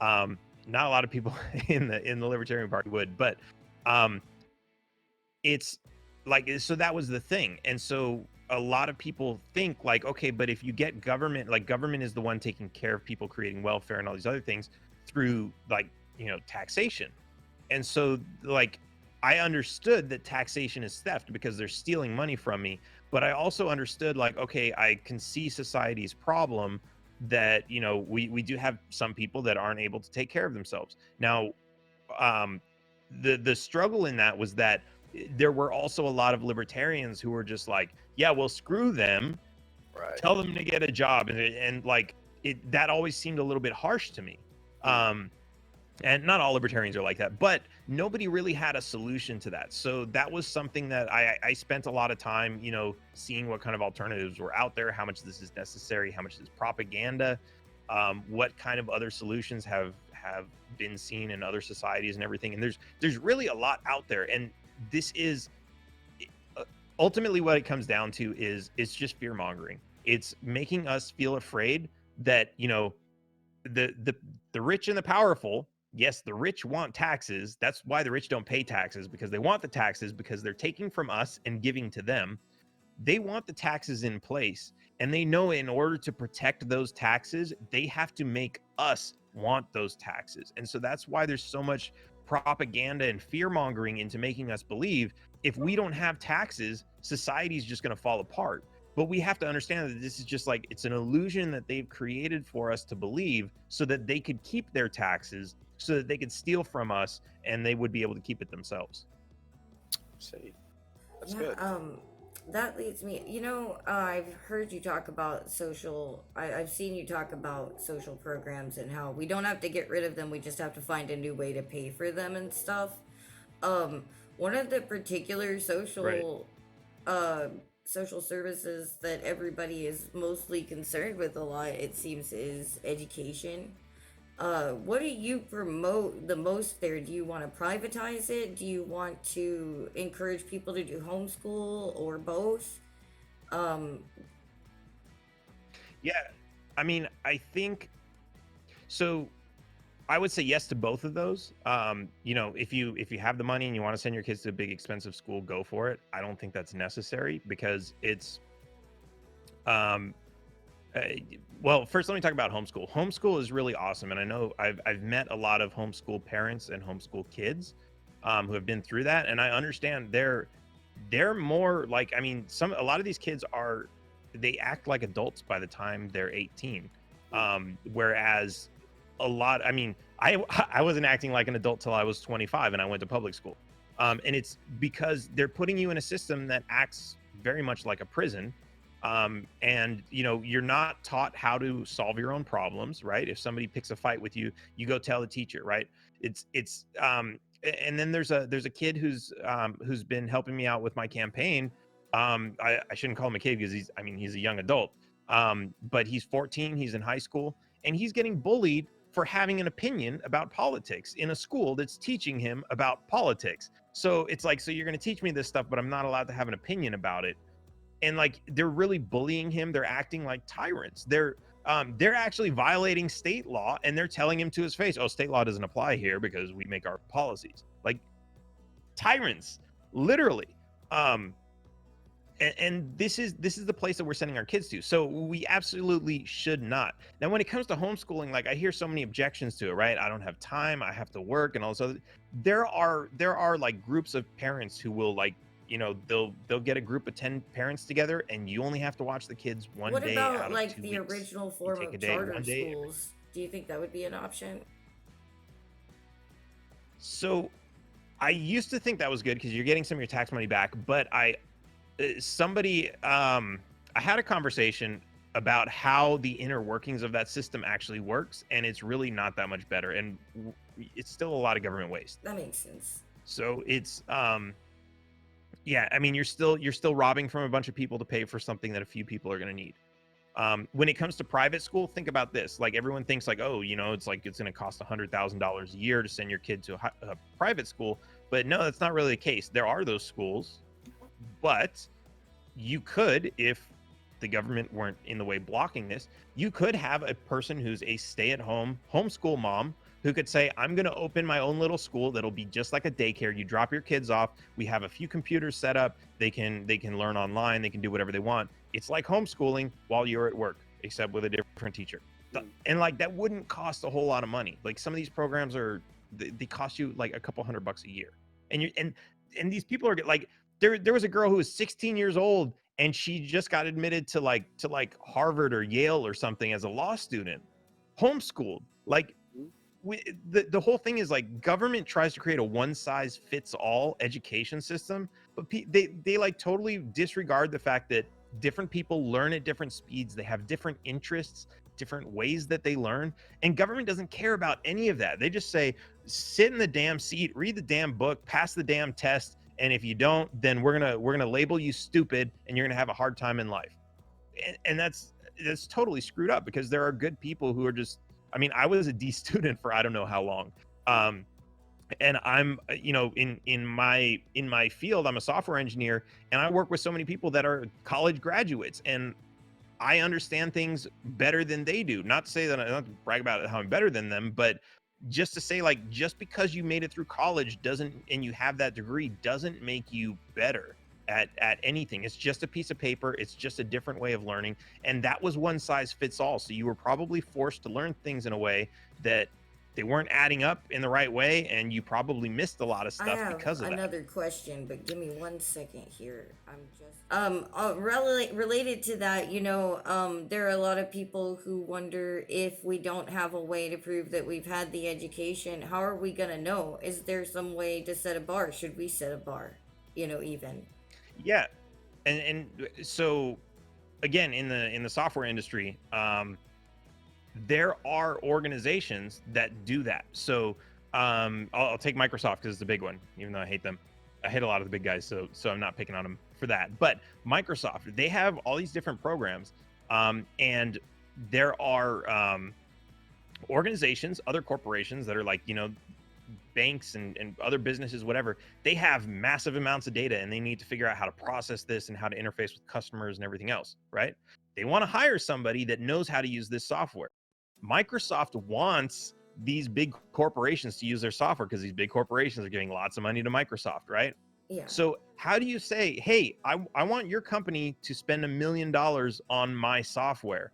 Not a lot of people in the Libertarian Party would, but it's like, so that was the thing. And so a lot of people think like, okay, but if you get government, like government is the one taking care of people, creating welfare and all these other things through like, taxation. And so like, I understood that taxation is theft because they're stealing money from me, but I also understood like, okay, I can see society's problem that, we do have some people that aren't able to take care of themselves. Now, the struggle in that was that there were also a lot of libertarians who were just like, yeah, well, screw them, right, tell them to get a job. And like, that always seemed a little bit harsh to me. And not all libertarians are like that, but nobody really had a solution to that. So that was something that I spent a lot of time, seeing what kind of alternatives were out there, how much this is necessary, how much is propaganda, what kind of other solutions have been seen in other societies and everything. And there's really a lot out there. And this is ultimately what it comes down to is it's just fear mongering. It's making us feel afraid that, the rich and the powerful, yes, the rich want taxes. That's why the rich don't pay taxes, because they want the taxes, because they're taking from us and giving to them. They want the taxes in place, and they know in order to protect those taxes, they have to make us want those taxes. And so that's why there's so much propaganda and fear mongering into making us believe if we don't have taxes, society's just going to fall apart. But we have to understand that this is just like, it's an illusion that they've created for us to believe so that they could keep their taxes, so that they could steal from us and they would be able to keep it themselves. See, that's good. that leads me, I've heard you talk about I've seen you talk about social programs and how we don't have to get rid of them, we just have to find a new way to pay for them and stuff. Um, One of the particular Right. uh, social services that everybody is mostly concerned with a lot, it seems, is education. What do you promote the most there? Do you want to privatize it? Do you want to encourage people to do homeschool or both? Um, Yeah. I mean, I think so. I would say yes to both of those. If you have the money and you want to send your kids to a big expensive school, go for it. I don't think that's necessary because it's um uh, well, first let me talk about homeschool. Homeschool is really awesome, and I know I've met a lot of homeschool parents and homeschool kids who have been through that, and I understand they're more like, I mean, a lot of these kids are, they act like adults by the time they're 18, whereas a lot, I mean, I wasn't acting like an adult till I was 25 and I went to public school, and it's because they're putting you in a system that acts very much like a prison, and you're not taught how to solve your own problems, right? If somebody picks a fight with you, you go tell the teacher, right? And then there's a kid who's been helping me out with my campaign. I shouldn't call him a kid because he's a young adult, but he's 14, he's in high school, and he's getting bullied for having an opinion about politics in a school that's teaching him about politics. So it's like, so you're going to teach me this stuff, but I'm not allowed to have an opinion about it. And like, they're really bullying him, they're acting like tyrants, they're actually violating state law, and they're telling him to his face, oh, state law doesn't apply here because we make our policies. Like, tyrants, literally. Um and, and this is the place that we're sending our kids to, so we absolutely should not. Now when it comes to homeschooling, like, I hear so many objections to it, right? I don't have time, I have to work, and also there are like groups of parents who will, like, they'll get a group of 10 parents together, and you only have to watch the kids one what day about out of like 2 the weeks. original You form take a of day, charter one day. schools? Do you think that would be an option? So I used to think that was good because you're getting some of your tax money back, but somebody I had a conversation about how the inner workings of that system actually works, and it's really not that much better, and it's still a lot of government waste. That makes sense. So it's yeah, I mean, you're still robbing from a bunch of people to pay for something that a few people are going to need. When it comes to private school, think about this. Like, everyone thinks like, oh, it's like it's going to cost $100,000 a year to send your kid to a private school, but no, that's not really the case. There are those schools, but you could, if the government weren't in the way blocking this, you could have a person who's a stay-at-home homeschool mom who could say, I'm going to open my own little school that'll be just like a daycare. You drop your kids off, we have a few computers set up, they can learn online, they can do whatever they want. It's like homeschooling while you're at work, except with a different teacher. And like, that wouldn't cost a whole lot of money. Like, some of these programs they cost you like a couple $100 a year, and and these people are like, there was a girl who was 16 years old, and she just got admitted to like Harvard or Yale or something as a law student, homeschooled. Like, the whole thing is like, government tries to create a one size fits all education system, but they like totally disregard the fact that different people learn at different speeds, they have different interests, different ways that they learn, and government doesn't care about any of that. They just say, sit in the damn seat, read the damn book, pass the damn test, and if you don't, then we're gonna label you stupid, and you're gonna have a hard time in life. And that's totally screwed up, because there are good people who are just, I mean, I was a D student for I don't know how long, and I'm in my field, I'm a software engineer, and I work with so many people that are college graduates, and I understand things better than they do. Not to say that, I don't brag about how I'm better than them, but just to say, like, just because you made it through college doesn't, and you have that degree, doesn't make you better at anything. It's just a piece of paper. It's just a different way of learning. And that was one size fits all. So you were probably forced to learn things in a way that they weren't adding up in the right way, and you probably missed a lot of I stuff have because of that. another question, but give me 1 second here. I'm just related to that. There are a lot of people who wonder, if we don't have a way to prove that we've had the education, how are we gonna know? Is there some way to set a bar? Should we set a bar? Even. Yeah. And so again, in the software industry, there are organizations that do that. So I'll take Microsoft because it's a big one, even though I hate them. I hate a lot of the big guys, so I'm not picking on them for that. But Microsoft, they have all these different programs, and there are organizations, other corporations that are like, banks and other businesses, whatever. They have massive amounts of data, and they need to figure out how to process this and how to interface with customers and everything else, right? They want to hire somebody that knows how to use this software. Microsoft wants these big corporations to use their software because these big corporations are giving lots of money to Microsoft, right? Yeah. So how do you say, hey, I want your company to spend $1 million on my software?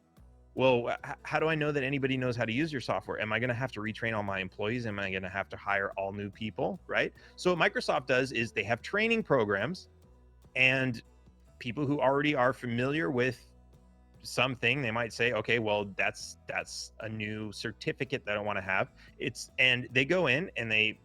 Well, how do I know that anybody knows how to use your software? Am I going to have to retrain all my employees? Am I going to have to hire all new people, right? So what Microsoft does is they have training programs, and people who already are familiar with something, they might say, okay, well, that's a new certificate that I want to have. And they go in and they,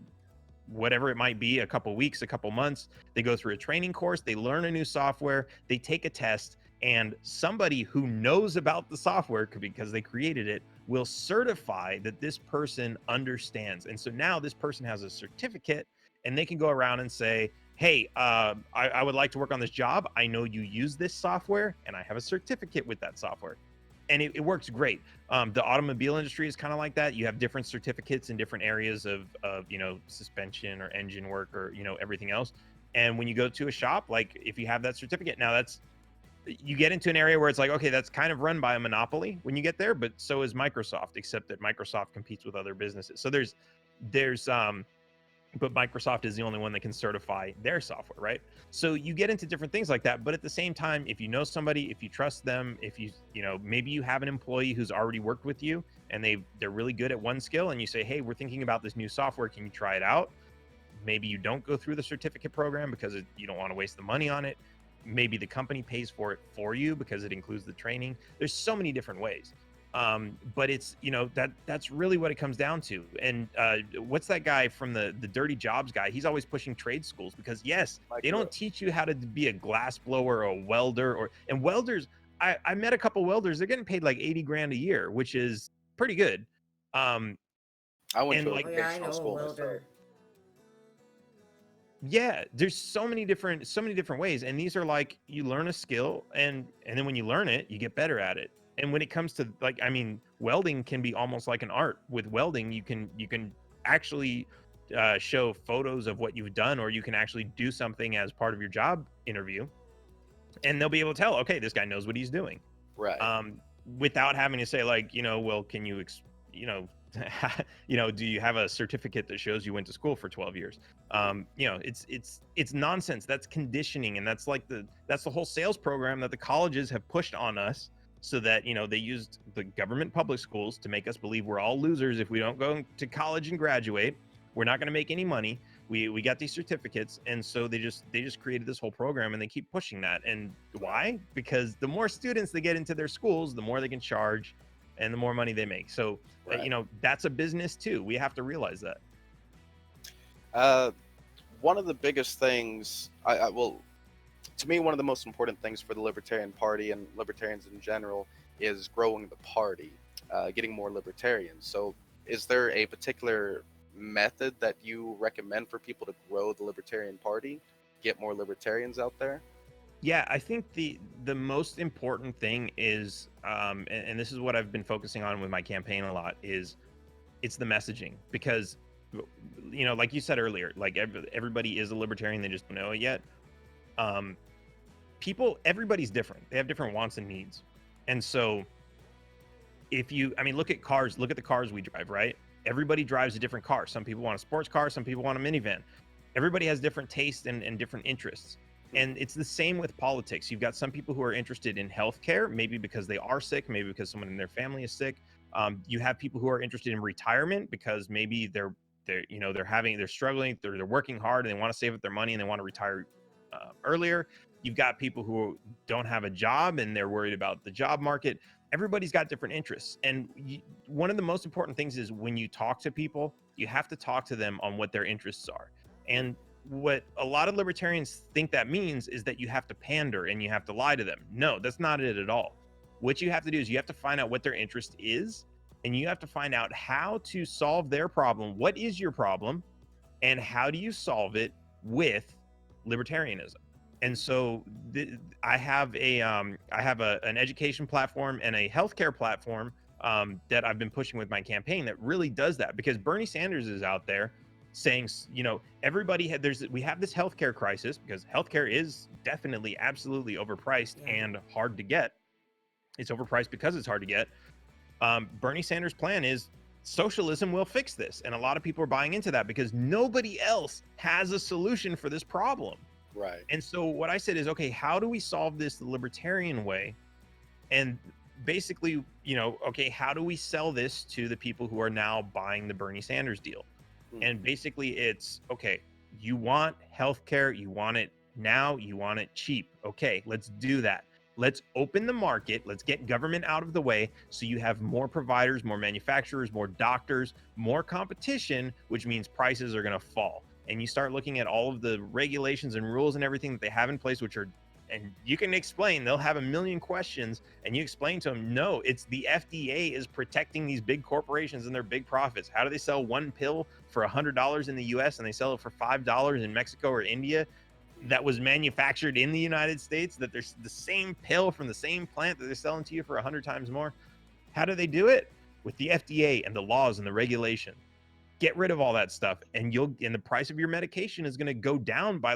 whatever it might be, a couple weeks, a couple months, they go through a training course, they learn a new software, they take a test, and somebody who knows about the software, because they created it, will certify that this person understands. And so now this person has a certificate, and they can go around and say, hey, I would like to work on this job. I know you use this software, and I have a certificate with that software. And it works great. The automobile industry is kind of like that. You have different certificates in different areas of suspension or engine work or, everything else. And when you go to a shop, like if you have that certificate, now you get into an area where it's like, okay, that's kind of run by a monopoly when you get there, but so is Microsoft, except that Microsoft competes with other businesses. So but Microsoft is the only one that can certify their software, right? So you get into different things like that. But at the same time, if you know somebody, if you trust them, if maybe you have an employee who's already worked with you and they're really good at one skill, and you say, hey, we're thinking about this new software, can you try it out? Maybe you don't go through the certificate program because you don't want to waste the money on it. Maybe the company pays for it for you because it includes the training. There's so many different ways. But it's, that's really what it comes down to. And what's that guy from the Dirty Jobs guy? He's always pushing trade schools because yes, they don't teach you how to be a glass blower or a welder and welders. I met a couple welders. They're getting paid like 80 grand a year, which is pretty good. I went to a I know vocational a school myself. welder. Yeah, there's so many different ways, and these are like, you learn a skill, and then when you learn it, you get better at it. And when it comes to welding can be almost like an art. With welding, you can actually show photos of what you've done, or you can actually do something as part of your job interview, and they'll be able to tell, okay, this guy knows what he's doing, right? Without having to say like, well, can you do you have a certificate that shows you went to school for 12 years? It's nonsense. That's conditioning, and that's the whole sales program that the colleges have pushed on us, so that they used the government public schools to make us believe we're all losers if we don't go to college and graduate. We're not going to make any money. We got these certificates, and so they just created this whole program, and they keep pushing that. And why? Because the more students they get into their schools, the more they can charge, and the more money they make. So right. That's a business too. We have to realize that. One of the biggest things, to me, one of the most important things for the Libertarian Party and libertarians in general is growing the party, getting more libertarians. So is there a particular method that you recommend for people to grow the Libertarian Party, get more libertarians out there? Yeah, I think the most important thing is, and this is what I've been focusing on with my campaign a lot, is it's the messaging. Because, like you said earlier, like everybody is a libertarian, they just don't know it yet. Everybody's different. They have different wants and needs. And so look at cars, look at the cars we drive, right? Everybody drives a different car. Some people want a sports car, some people want a minivan. Everybody has different tastes and different interests. And it's the same with politics. You've got some people who are interested in healthcare, maybe because they are sick, maybe because someone in their family is sick. You have people who are interested in retirement because maybe they're struggling, they're working hard, and they want to save up their money and they want to retire earlier. You've got people who don't have a job and they're worried about the job market. Everybody's got different interests. And one of the most important things is when you talk to people, you have to talk to them on what their interests are. And what a lot of libertarians think that means is that you have to pander and you have to lie to them. No, that's not it at all. What you have to do is you have to find out what their interest is, and you have to find out how to solve their problem. What is your problem, and how do you solve it with libertarianism? And so I have an education platform and a healthcare platform that I've been pushing with my campaign that really does that, because Bernie Sanders is out there saying, you know, we have this healthcare crisis because healthcare is definitely absolutely overpriced and hard to get. It's overpriced because it's hard to get. Bernie Sanders' plan is socialism will fix this. And a lot of people are buying into that because nobody else has a solution for this problem. Right. And so what I said is, okay, how do we solve this the libertarian way? And basically, you know, okay, how do we sell this to the people who are now buying the Bernie Sanders deal? And basically it's, okay, you want healthcare, you want it now, you want it cheap. Okay, let's do that. Let's open the market. Let's get government out of the way so you have more providers, more manufacturers, more doctors, more competition, which means prices are going to fall. And you start looking at all of the regulations and rules and everything that they have in place, which are, and you can explain, they'll have a million questions, and you explain to them, no, it's the FDA is protecting these big corporations and their big profits. How do they sell one pill for $100 in the US and they sell it for $5 in Mexico or India? That was manufactured in the United States, that there's the same pill from the same plant that they're selling to you for 100 times more. How do they do it? With the FDA and the laws and the regulation. Get rid of all that stuff, and the price of your medication is going to go down by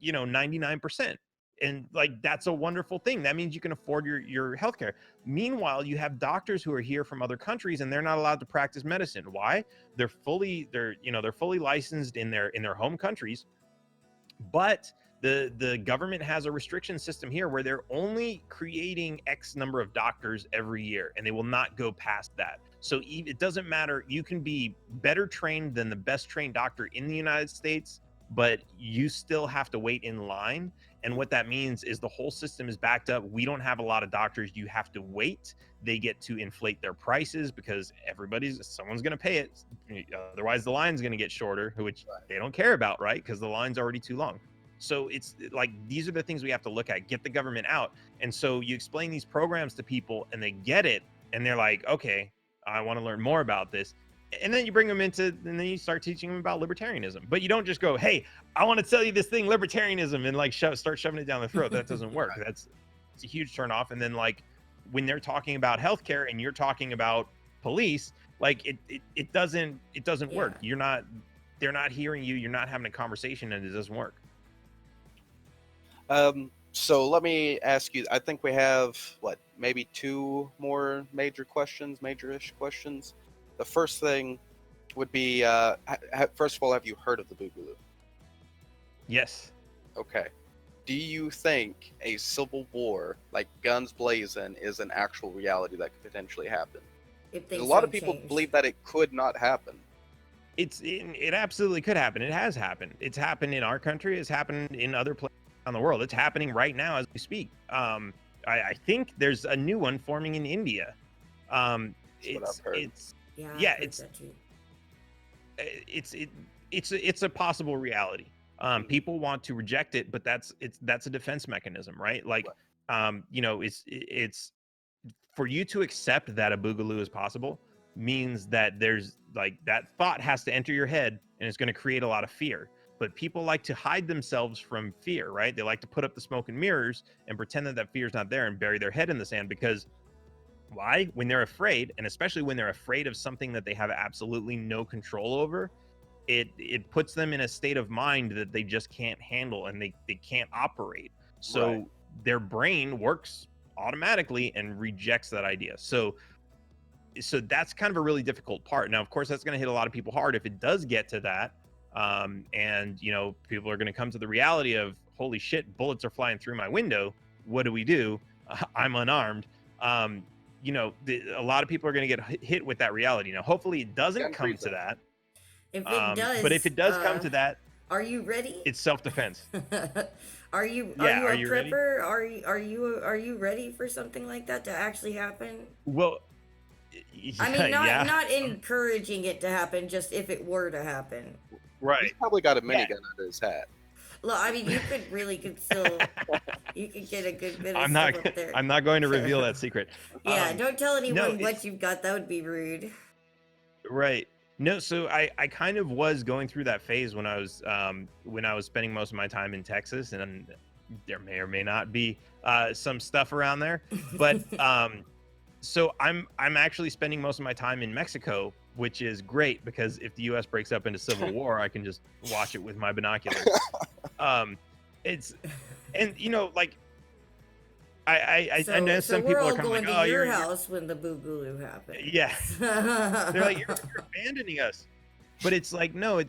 99%. And that's a wonderful thing. That means you can afford your healthcare. Meanwhile, you have doctors who are here from other countries and they're not allowed to practice medicine. Why? They're fully licensed in their home countries. But the government has a restriction system here where they're only creating X number of doctors every year, and they will not go past that. So it doesn't matter. You can be better trained than the best trained doctor in the United States, but you still have to wait in line. And what that means is the whole system is backed up. We don't have a lot of doctors. You have to wait. They get to inflate their prices because someone's going to pay it. Otherwise, the line's going to get shorter, which they don't care about, right? Because the line's already too long. So it's like, these are the things we have to look at, get the government out. And so you explain these programs to people and they get it. And they're like, okay, I want to learn more about this. And then you bring them and then you start teaching them about libertarianism. But you don't just go, hey, I want to tell you this thing, libertarianism, and start shoving it down the throat. That doesn't work. It's a huge turnoff. And then when they're talking about healthcare and you're talking about police, it doesn't work. They're not hearing you. You're not having a conversation, and it doesn't work. So let me ask you, I think we have maybe two more major-ish questions. The first thing would be, first of all, have you heard of the Boogaloo? Yes. Okay. Do you think a civil war, like guns blazing, is an actual reality that could potentially happen? A lot of people believe that it could not happen. It absolutely could happen. It has happened. It's happened in our country. It's happened in other places around the world. It's happening right now as we speak. I think there's a new one forming in India. It's a possible reality. People want to reject it, but that's a defense mechanism, right? It's for you to accept that a Boogaloo is possible means that there's that thought has to enter your head, and it's going to create a lot of fear. But people like to hide themselves from fear, right? They like to put up the smoke and mirrors and pretend that fear's not there and bury their head in the sand, because why? When they're afraid, and especially when they're afraid of something that they have absolutely no control over, it puts them in a state of mind that they just can't handle, and they can't operate. So their brain works automatically and rejects that idea. So that's kind of a really difficult part. Now, of course, that's going to hit a lot of people hard if it does get to that. And people are going to come to the reality of, holy shit, bullets are flying through my window. What do we do? I'm unarmed. A lot of people are going to get hit with that reality. Now, hopefully it doesn't come to that. If it does, but if it does come to that, are you ready? It's self-defense. Are you a prepper? Are you ready for something like that to actually happen? Well, I mean, not encouraging it to happen, just if it were to happen. Right. He's probably got a Yeah. minigun under his hat. Look, I mean, could still, you could get a good bit of I'm stuff not. up there. I'm not going to reveal that secret. Yeah, don't tell anyone no, what you've got. That would be rude. Right. No, so I kind of was going through that phase when I was spending most of my time in Texas, and there may or may not be some stuff around there, but so I'm actually spending most of my time in Mexico, which is great because if the U.S. breaks up into civil war, I can just watch it with my binoculars. It's and like I know some people are kind of like, oh, your house when the Boogaloo happens. Yeah, they're like, you're abandoning us, but it's like, no,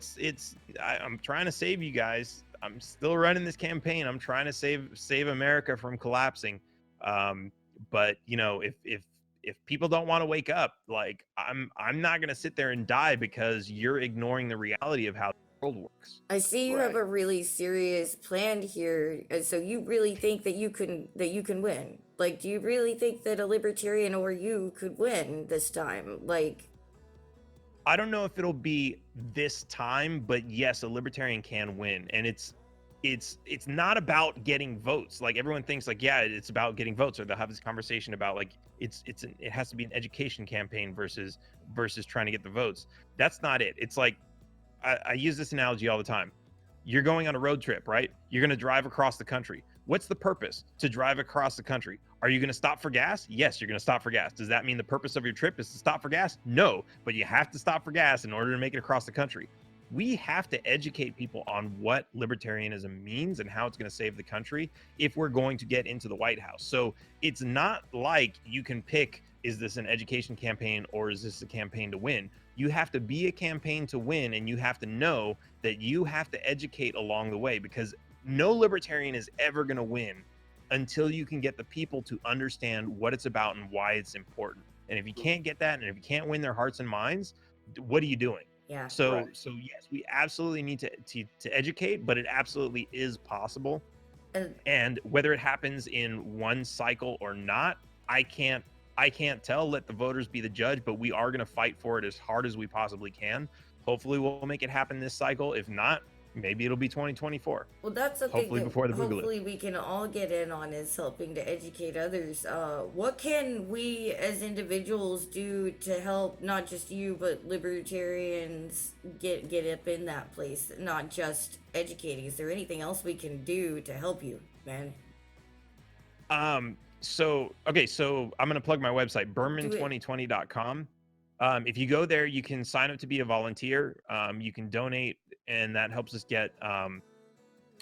I'm trying to save you guys. I'm still running this campaign. I'm trying to save America from collapsing. But if people don't want to wake up, like I'm not gonna sit there and die because you're ignoring the reality of how the world works. I see you have a really serious plan here. So you really think that you can win? Like, do you really think that a libertarian or you could win this time? Like, I don't know if it'll be this time, but yes, a libertarian can win, and it's not about getting votes. Like everyone thinks, like, yeah, it's about getting votes, or they'll have this conversation about like it has to be an education campaign versus trying to get the votes. That's not it. It's like I use this analogy all the time. You're going on a road trip, right? You're going to drive across the country. What's the purpose to drive across the country? Are you going to stop for gas? Yes, you're going to stop for gas. Does that mean the purpose of your trip is to stop for gas? No, but you have to stop for gas in order to make it across the country. We have to educate people on what libertarianism means and how it's going to save the country if we're going to get into the White House. So it's not like you can pick, is this an education campaign or is this a campaign to win? You have to be a campaign to win, and you have to know that you have to educate along the way, because no libertarian is ever going to win until you can get the people to understand what it's about and why it's important. And if you can't get that, and if you can't win their hearts and minds, what are you doing? yeah. So yes, we absolutely need to educate, but it absolutely is possible. And whether it happens in one cycle or not, I can't tell. Let the voters be the judge, but we are going to fight for it as hard as we possibly can. Hopefully we'll make it happen this cycle. If not, maybe it'll be 2024. Well, that's the hopefully thing before the Boogaloo. Hopefully we can all get in on, is helping to educate others. What can we as individuals do to help not just you but libertarians get up in that place, not just educating? Is there anything else we can do to help you, man? So I'm going to plug my website, Behrman2020.com. If you go there, you can sign up to be a volunteer. You can donate, and that helps us get,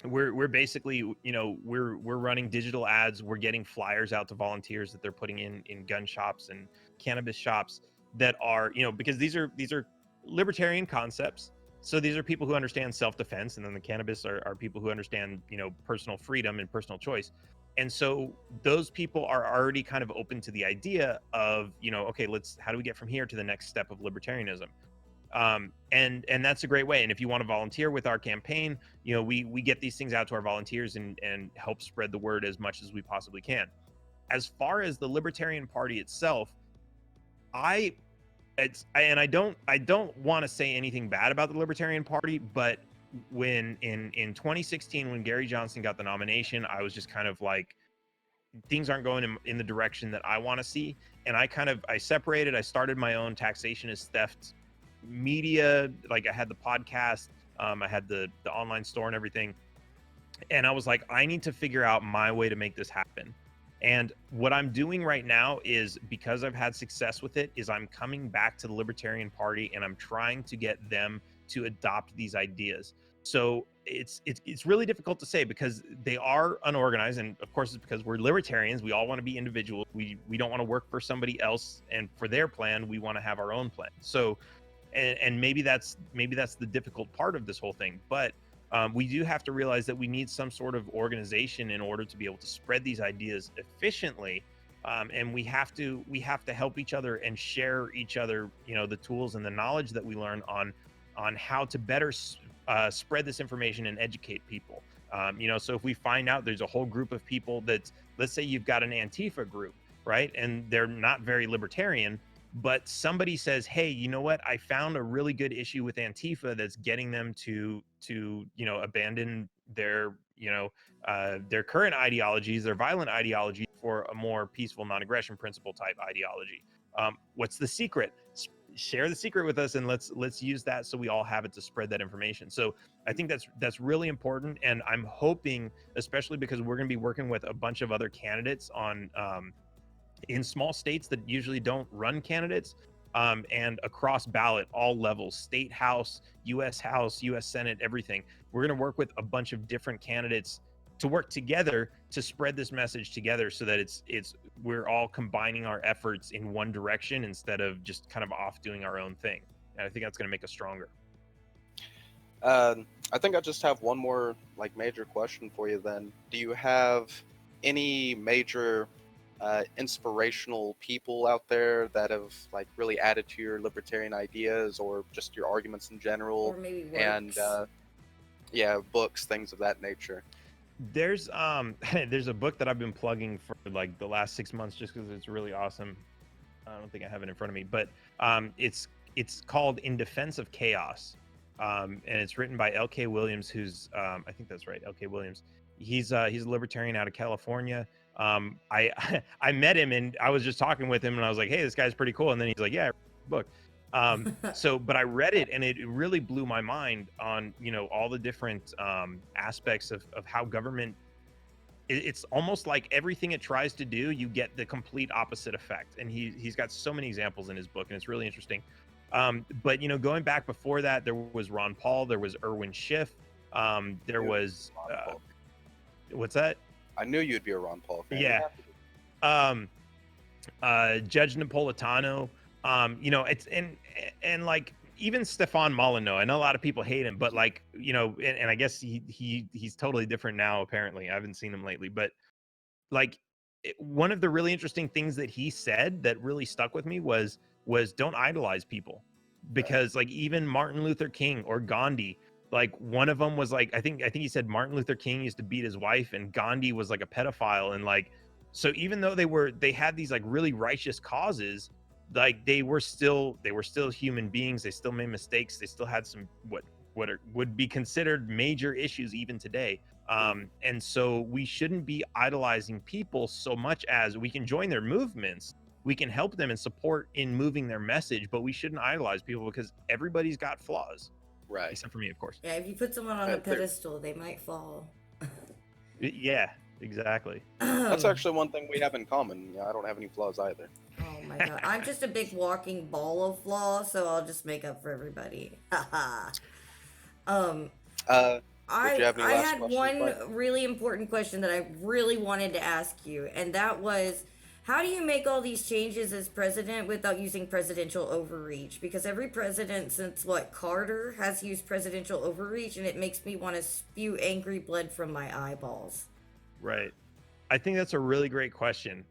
we're basically, we're running digital ads. We're getting flyers out to volunteers that they're putting in gun shops and cannabis shops that are, because these are libertarian concepts. So these are people who understand self-defense, and then the cannabis are people who understand, personal freedom and personal choice. And so those people are already kind of open to the idea of, okay, how do we get from here to the next step of libertarianism? And that's a great way. And if you want to volunteer with our campaign, we get these things out to our volunteers and help spread the word as much as we possibly can. As far as the Libertarian Party itself, I don't want to say anything bad about the Libertarian Party, but when in 2016, when Gary Johnson got the nomination, I was just kind of like, things aren't going in the direction that I want to see. And I separated. I started my own Taxation is Theft media. Like I had the podcast, I had the online store and everything. And I was like, I need to figure out my way to make this happen. And what I'm doing right now is, because I've had success with it, is I'm coming back to the Libertarian Party and I'm trying to get them to adopt these ideas. So it's really difficult to say because they are unorganized, and of course it's because we're libertarians. We all want to be individuals. We don't want to work for somebody else and for their plan. We want to have our own plan. So and maybe that's the difficult part of this whole thing, but we do have to realize that we need some sort of organization in order to be able to spread these ideas efficiently. And we have to help each other and share each other, the tools and the knowledge that we learn on how to better spread this information and educate people. So if we find out there's a whole group of people that, let's say you've got an Antifa group, right? And they're not very libertarian, but somebody says, hey, you know what, I found a really good issue with Antifa that's getting them to abandon their their current ideologies, their violent ideology, for a more peaceful non-aggression principle type ideology. What's the secret? Share the secret with us, and let's use that so we all have it to spread that information. So I think that's really important, and I'm hoping, especially because we're going to be working with a bunch of other candidates on in small states that usually don't run candidates, and across ballot, all levels, state house, U.S. Senate, everything. We're going to work with a bunch of different candidates to work together to spread this message together, so that we're all combining our efforts in one direction instead of just kind of off doing our own thing. And I think that's going to make us stronger. I think I just have one more major question for you then. Do you have any major inspirational people out there that have really added to your libertarian ideas, or just your arguments in general, or maybe works. And books, things of that nature? There's there's a book that I've been plugging for the last 6 months just because it's really awesome. I don't think I have it in front of me, but it's called In Defense of Chaos, and it's written by L.K. Williams, who's I think that's right, L.K. Williams. He's a libertarian out of California. I met him, and I was just talking with him, and I was like, hey, this guy's pretty cool. And then he's like, yeah, I read the book. But I read it, and it really blew my mind on all the different aspects of how government, it's almost like everything it tries to do, you get the complete opposite effect. And he's got so many examples in his book, and it's really interesting. But going back before that, there was Ron Paul, there was Erwin Schiff, there was what's that? I knew you'd be a Ron Paul fan. Yeah. Judge Napolitano. It's and even Stefan Molyneux. I know a lot of people hate him, but and I guess he's totally different now. Apparently, I haven't seen him lately, but one of the really interesting things that he said that really stuck with me was don't idolize people, because even Martin Luther King or Gandhi, one of them was I think he said Martin Luther King used to beat his wife, and Gandhi was a pedophile, and so even though they had these really righteous causes, they were still human beings. They still made mistakes. They still had some what would be considered major issues even today. And so we shouldn't be idolizing people so much as we can join their movements. We can help them and support in moving their message, but we shouldn't idolize people because everybody's got flaws. Right. Except for me, of course. Yeah, if you put someone on a pedestal, they might fall. Yeah, exactly. That's actually one thing we have in common. Yeah, I don't have any flaws either. Oh my god. I'm just a big walking ball of flaws, so I'll just make up for everybody. I had one really important question that I really wanted to ask you, and that was, how do you make all these changes as president without using presidential overreach? Because every president since, Carter has used presidential overreach, and it makes me want to spew angry blood from my eyeballs. Right. I think that's a really great question.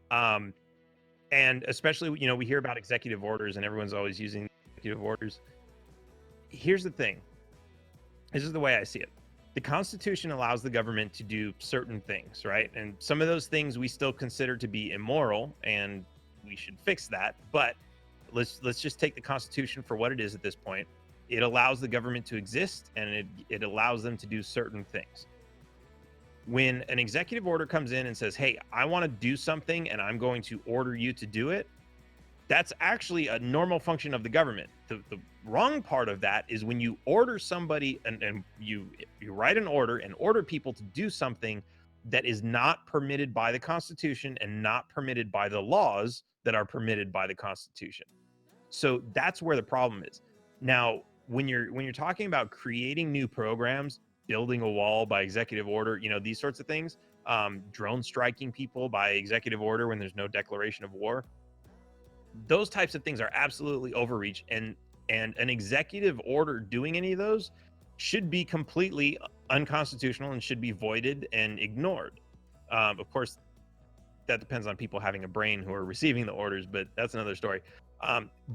And especially, we hear about executive orders, and everyone's always using executive orders. Here's the thing. This is the way I see it. The Constitution allows the government to do certain things, right? And some of those things we still consider to be immoral, and we should fix that. But let's just take the Constitution for what it is at this point. It allows the government to exist, and it allows them to do certain things. When an executive order comes in and says, hey, I want to do something, and I'm going to order you to do it, that's actually a normal function of the government. The wrong part of that is when you order somebody and you write an order and order people to do something that is not permitted by the Constitution and not permitted by the laws that are permitted by the Constitution. So that's where the problem is. Now, when you're talking about creating new programs, building a wall by executive order, these sorts of things, drone striking people by executive order when there's no declaration of war, those types of things are absolutely overreach, and an executive order doing any of those should be completely unconstitutional and should be voided and ignored. Of course, that depends on people having a brain who are receiving the orders, but that's another story.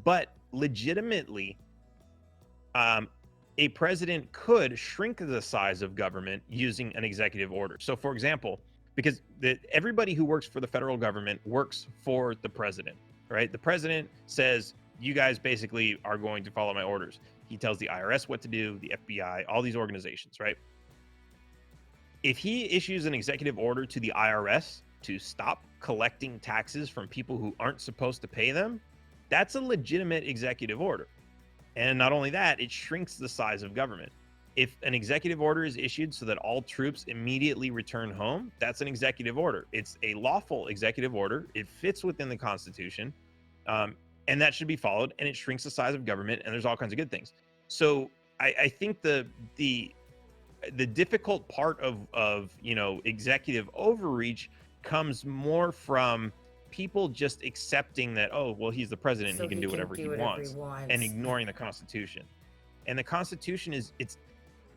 But legitimately, a president could shrink the size of government using an executive order. So, for example, because everybody who works for the federal government works for the president. right? The president says, you guys basically are going to follow my orders. He tells the IRS what to do, the FBI, all these organizations, right? If he issues an executive order to the IRS to stop collecting taxes from people who aren't supposed to pay them, that's a legitimate executive order. And not only that, it shrinks the size of government. If an executive order is issued so that all troops immediately return home, that's an executive order. It's a lawful executive order. It fits within the Constitution, and that should be followed. And it shrinks the size of government, and there's all kinds of good things. So I think the difficult part of executive overreach comes more from people just accepting that, oh, well, he's the president, So he can do whatever he wants, and ignoring the Constitution. And the Constitution is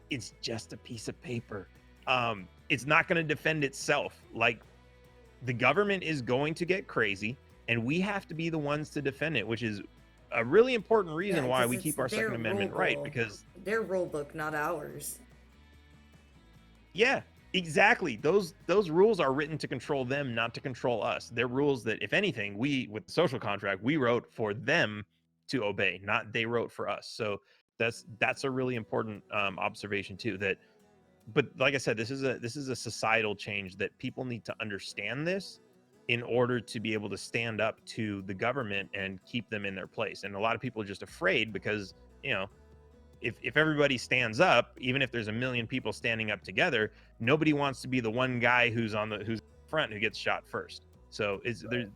it's just a piece of paper. It's not going to defend itself. Like, the government is going to get crazy, and we have to be the ones to defend it, which is a really important reason why we keep our Second Amendment right, because their rule book, not ours. Yeah, exactly. Those rules are written to control them, not to control us. They're rules that, if anything, we, with the social contract, we wrote for them to obey, not they wrote for us. So that's a really important observation too. But like I said, this is a societal change that people need to understand this in order to be able to stand up to the government and keep them in their place. And a lot of people are just afraid because, if everybody stands up, even if there's a million people standing up together, nobody wants to be the one guy who's front who gets shot first. So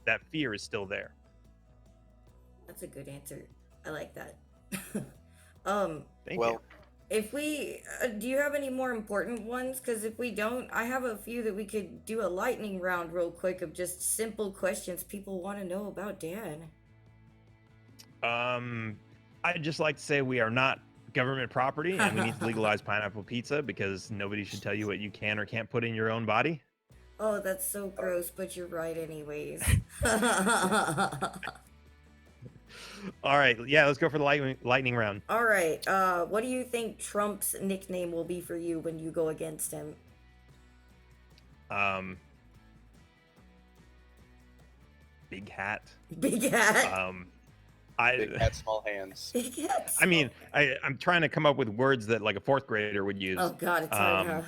that fear is still there. That's a good answer. I like that. Thank you. If we do you have any more important ones? Because if we don't, I have a few that we could do a lightning round real quick of just simple questions people want to know about Dan. I'd just like to say we are not government property, and we need to legalize pineapple pizza, because nobody should tell you what you can or can't put in your own body. Oh, that's so gross, but you're right anyways. All right, yeah, let's go for the lightning round. All right, what do you think Trump's nickname will be for you when you go against him? Big hat. Big hat. Big hat, small hands. Big hat. I mean, I'm trying to come up with words that like a fourth grader would use. Oh God, it's hard.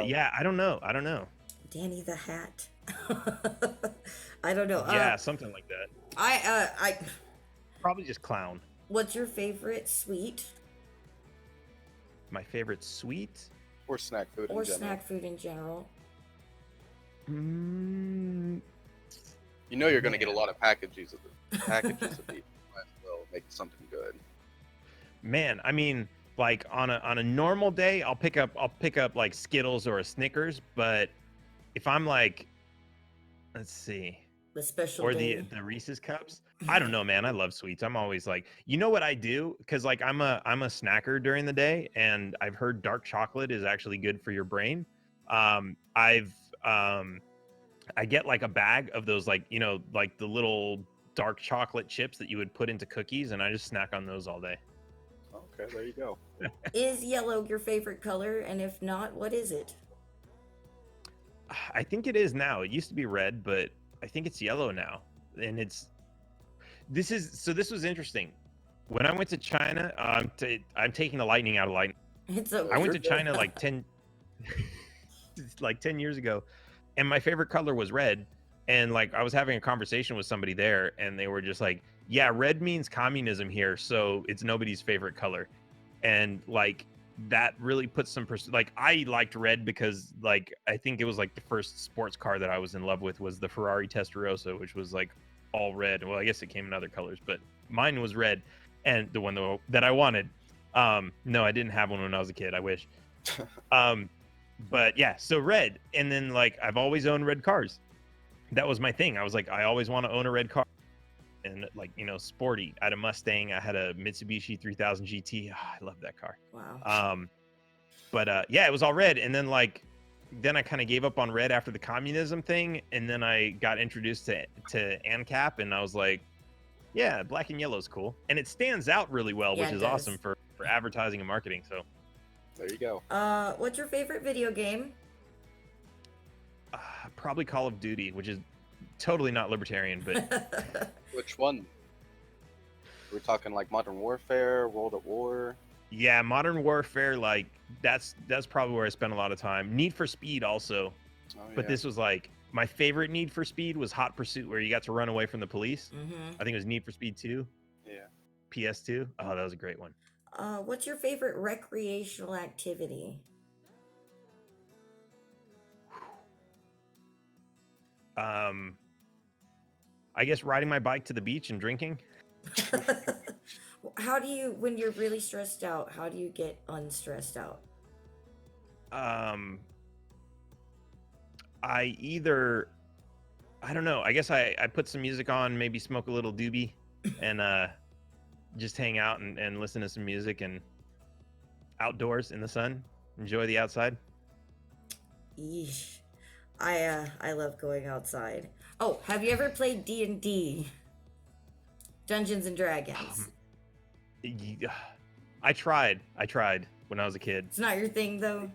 Yeah, I don't know. Danny the Hat. I don't know. Yeah, something like that. I probably just clown. What's your favorite sweet? My favorite sweet? Or snack food in or general. Snack food in general. You know you're going to get a lot of packages of these. Might as well make something good. Man, I mean, like on a normal day, I'll pick up like Skittles or a Snickers, but if I'm like, let's see, the special or day. the Reese's cups, I don't know, man. I love sweets. I'm always like, you know what I do? Because like I'm a snacker during the day, and I've heard dark chocolate is actually good for your brain. I get like a bag of those, like, like the little dark chocolate chips that you would put into cookies, and I just snack on those all day. Okay, there you go. Is yellow your favorite color? And if not, what is it? I think it is now. It used to be red, but I think it's yellow now. And this was interesting. When I went to China, I'm taking the lightning out of lightning. I went to China like 10 years ago, and my favorite color was red. And like I was having a conversation with somebody there, and they were just like, yeah, red means communism here, so it's nobody's favorite color. And like that really puts some like I liked red because like I think it was like the first sports car that I was in love with was the Ferrari Testarossa, which was like all red. Well, I guess it came in other colors, but mine was red, and the one that I wanted. No, I didn't have one when I was a kid. I wish. But yeah, so red. And then like I've always owned red cars. That was my thing. I was like, I always want to own a red car. And like, sporty. I had a Mustang. I had a Mitsubishi 3000 GT. Oh, I love that car. Wow. But yeah, it was all red. And then then I kind of gave up on red after the communism thing. And then I got introduced to ANCAP, and I was like, yeah, black and yellow is cool. And it stands out really well, which is awesome for advertising and marketing. So there you go. What's your favorite video game? Probably Call of Duty, which is totally not libertarian, but Which one? We're talking like Modern Warfare, World at War. yeah, Modern Warfare, like that's probably where I spent a lot of time. Need for Speed also, Oh, but yeah. this was like my favorite Need for Speed was Hot Pursuit, where you got to run away from the police. I think it was Need for Speed 2. Yeah. PS2. Oh, that was a great one. What's your favorite recreational activity? I guess riding my bike to the beach and drinking. How do you, when you're really stressed out, how do you get unstressed out? I don't know. I guess I put some music on, maybe smoke a little doobie, and just hang out and listen to some music and outdoors in the sun, enjoy the outside. Yeesh. I love going outside. Oh, have you ever played D&D? Dungeons and Dragons. I tried when I was a kid. It's not your thing though.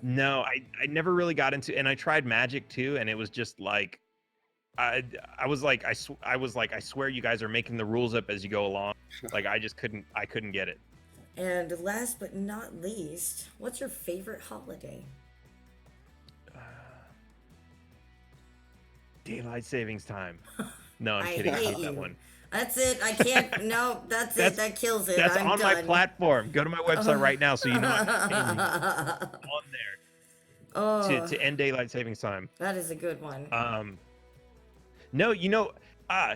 No, I never really got into, and I tried Magic too, and it was just like I was like I swear you guys are making the rules up as you go along. Like I couldn't get it. And last but not least, what's your favorite holiday? Daylight savings time. No, I'm I kidding. I hate hate that you. one. That's it. I can't. No, that's it. That kills it. That's I'm on done. my platform. Go to my website right now so you know I'm on there Oh, to end daylight savings time. that is a good one. No,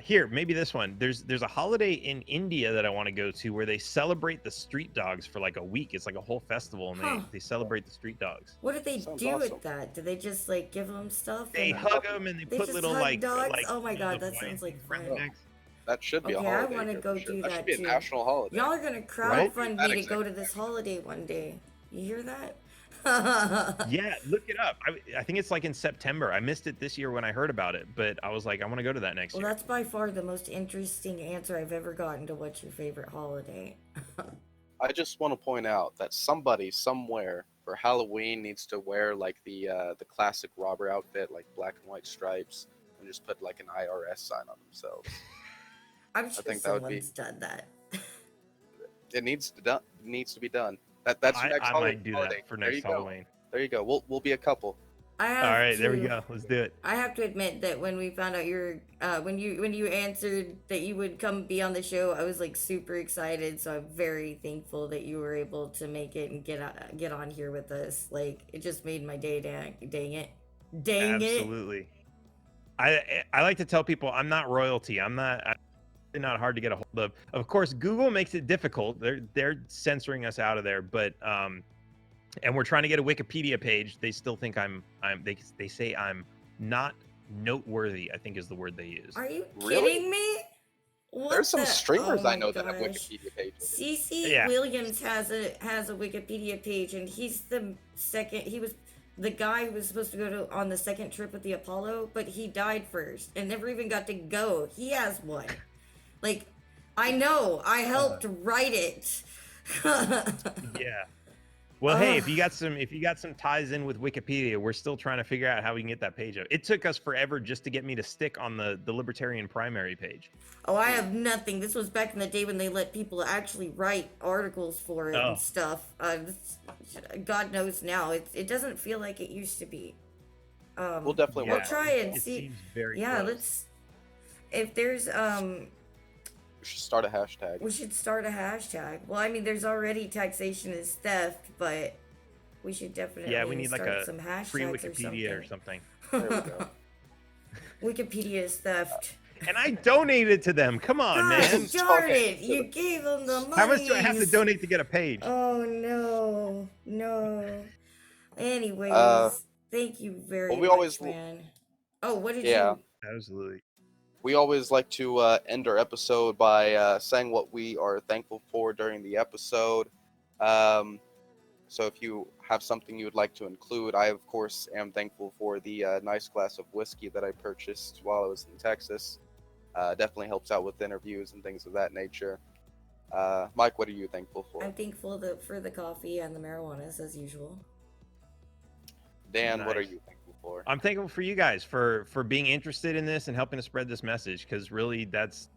here, maybe this one. There's a holiday in India that I want to go to where they celebrate the street dogs for like a week. It's like a whole festival, and Huh. they celebrate the street dogs. What did they Sounds do awesome. with that? Do they just like give them stuff? They and- hug them and they They put just little hug like dogs? like Oh my you know, God, the that sounds like around fun. their necks. That should be Okay, a I holiday. wanna here go for sure. do That that should be too. a national holiday. Y'all are gonna Right? crowdfund That me to exactly. go to this holiday one day. You hear that? Yeah, look it up. I think it's like in September. I missed it this year when I heard about it, but I was like, I want to go to that next Well, year. that's by far the most interesting answer I've ever gotten to what's your favorite holiday. I just want to point out that somebody somewhere for Halloween needs to wear like the classic robber outfit, like black and white stripes, and just put like an IRS sign on themselves. I'm sure think that would be- someone's done that. It needs to be done. That's your next I holiday. might do holiday. that for There next you go. Halloween. There you go. We'll be a couple. I have All right, there we to- go. Let's do it. I have to admit that when we found out when you answered that you would come be on the show, I was like super excited. So I'm very thankful that you were able to make it and get on here with us. Like it just made my day. Dang it. Absolutely. I like to tell people I'm not royalty. I'm not hard to get a hold of. Of course, Google makes it difficult. They're censoring us out of there, but and we're trying to get a Wikipedia page. They still think they say I'm not noteworthy, I think is the word they use. Are you Really? kidding me? What There's some the- streamers oh I my know that have gosh. Wikipedia pages. CC Yeah. Williams has a Wikipedia page, and he's the second. He was the guy who was supposed to go on the second trip with the Apollo, but he died first and never even got to go. He has one. Like, I know. I helped write it. Yeah. Well, hey, if you got some ties in with Wikipedia, we're still trying to figure out how we can get that page up. It took us forever just to get me to stick on the Libertarian primary page. Oh, I have nothing. This was back in the day when they let people actually write articles for it Oh. and stuff. God knows now, it doesn't feel like it used to be. We'll definitely We'll work. try and It see. seems very Yeah, close. let's. If there's We should start a hashtag. we should start a hashtag. Well, I mean, there's already taxation is theft, but we should definitely Yeah, we need like start a some hashtags free Wikipedia or something. There we go. Wikipedia is theft. And I donated to them. Come on, God man. darn it! You gave them the money. How much do I have to donate to get a page? Oh no. Anyways, thank you very well, we much, always- man. Oh, what did Yeah. you? Absolutely. We always like to end our episode by saying what we are thankful for during the episode. So if you have something you would like to include, I, of course, am thankful for the nice glass of whiskey that I purchased while I was in Texas. Definitely helps out with interviews and things of that nature. Mike, what are you thankful for? I'm thankful for the coffee and the marijuanas as usual. Dan, what are Nice. you thankful for. I'm thankful for you guys for being interested in this and helping to spread this message, because really that's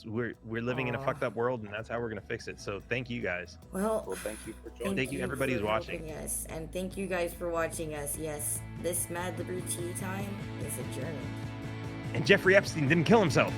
we're living in a fucked up world, and that's how we're gonna fix it. So thank you guys. Well, thank you for joining. Thank you everybody who's watching. Yes, and thank you guys for watching us. Yes, this Mad LiberTEA Time is adjourned. And Jeffrey Epstein didn't kill himself.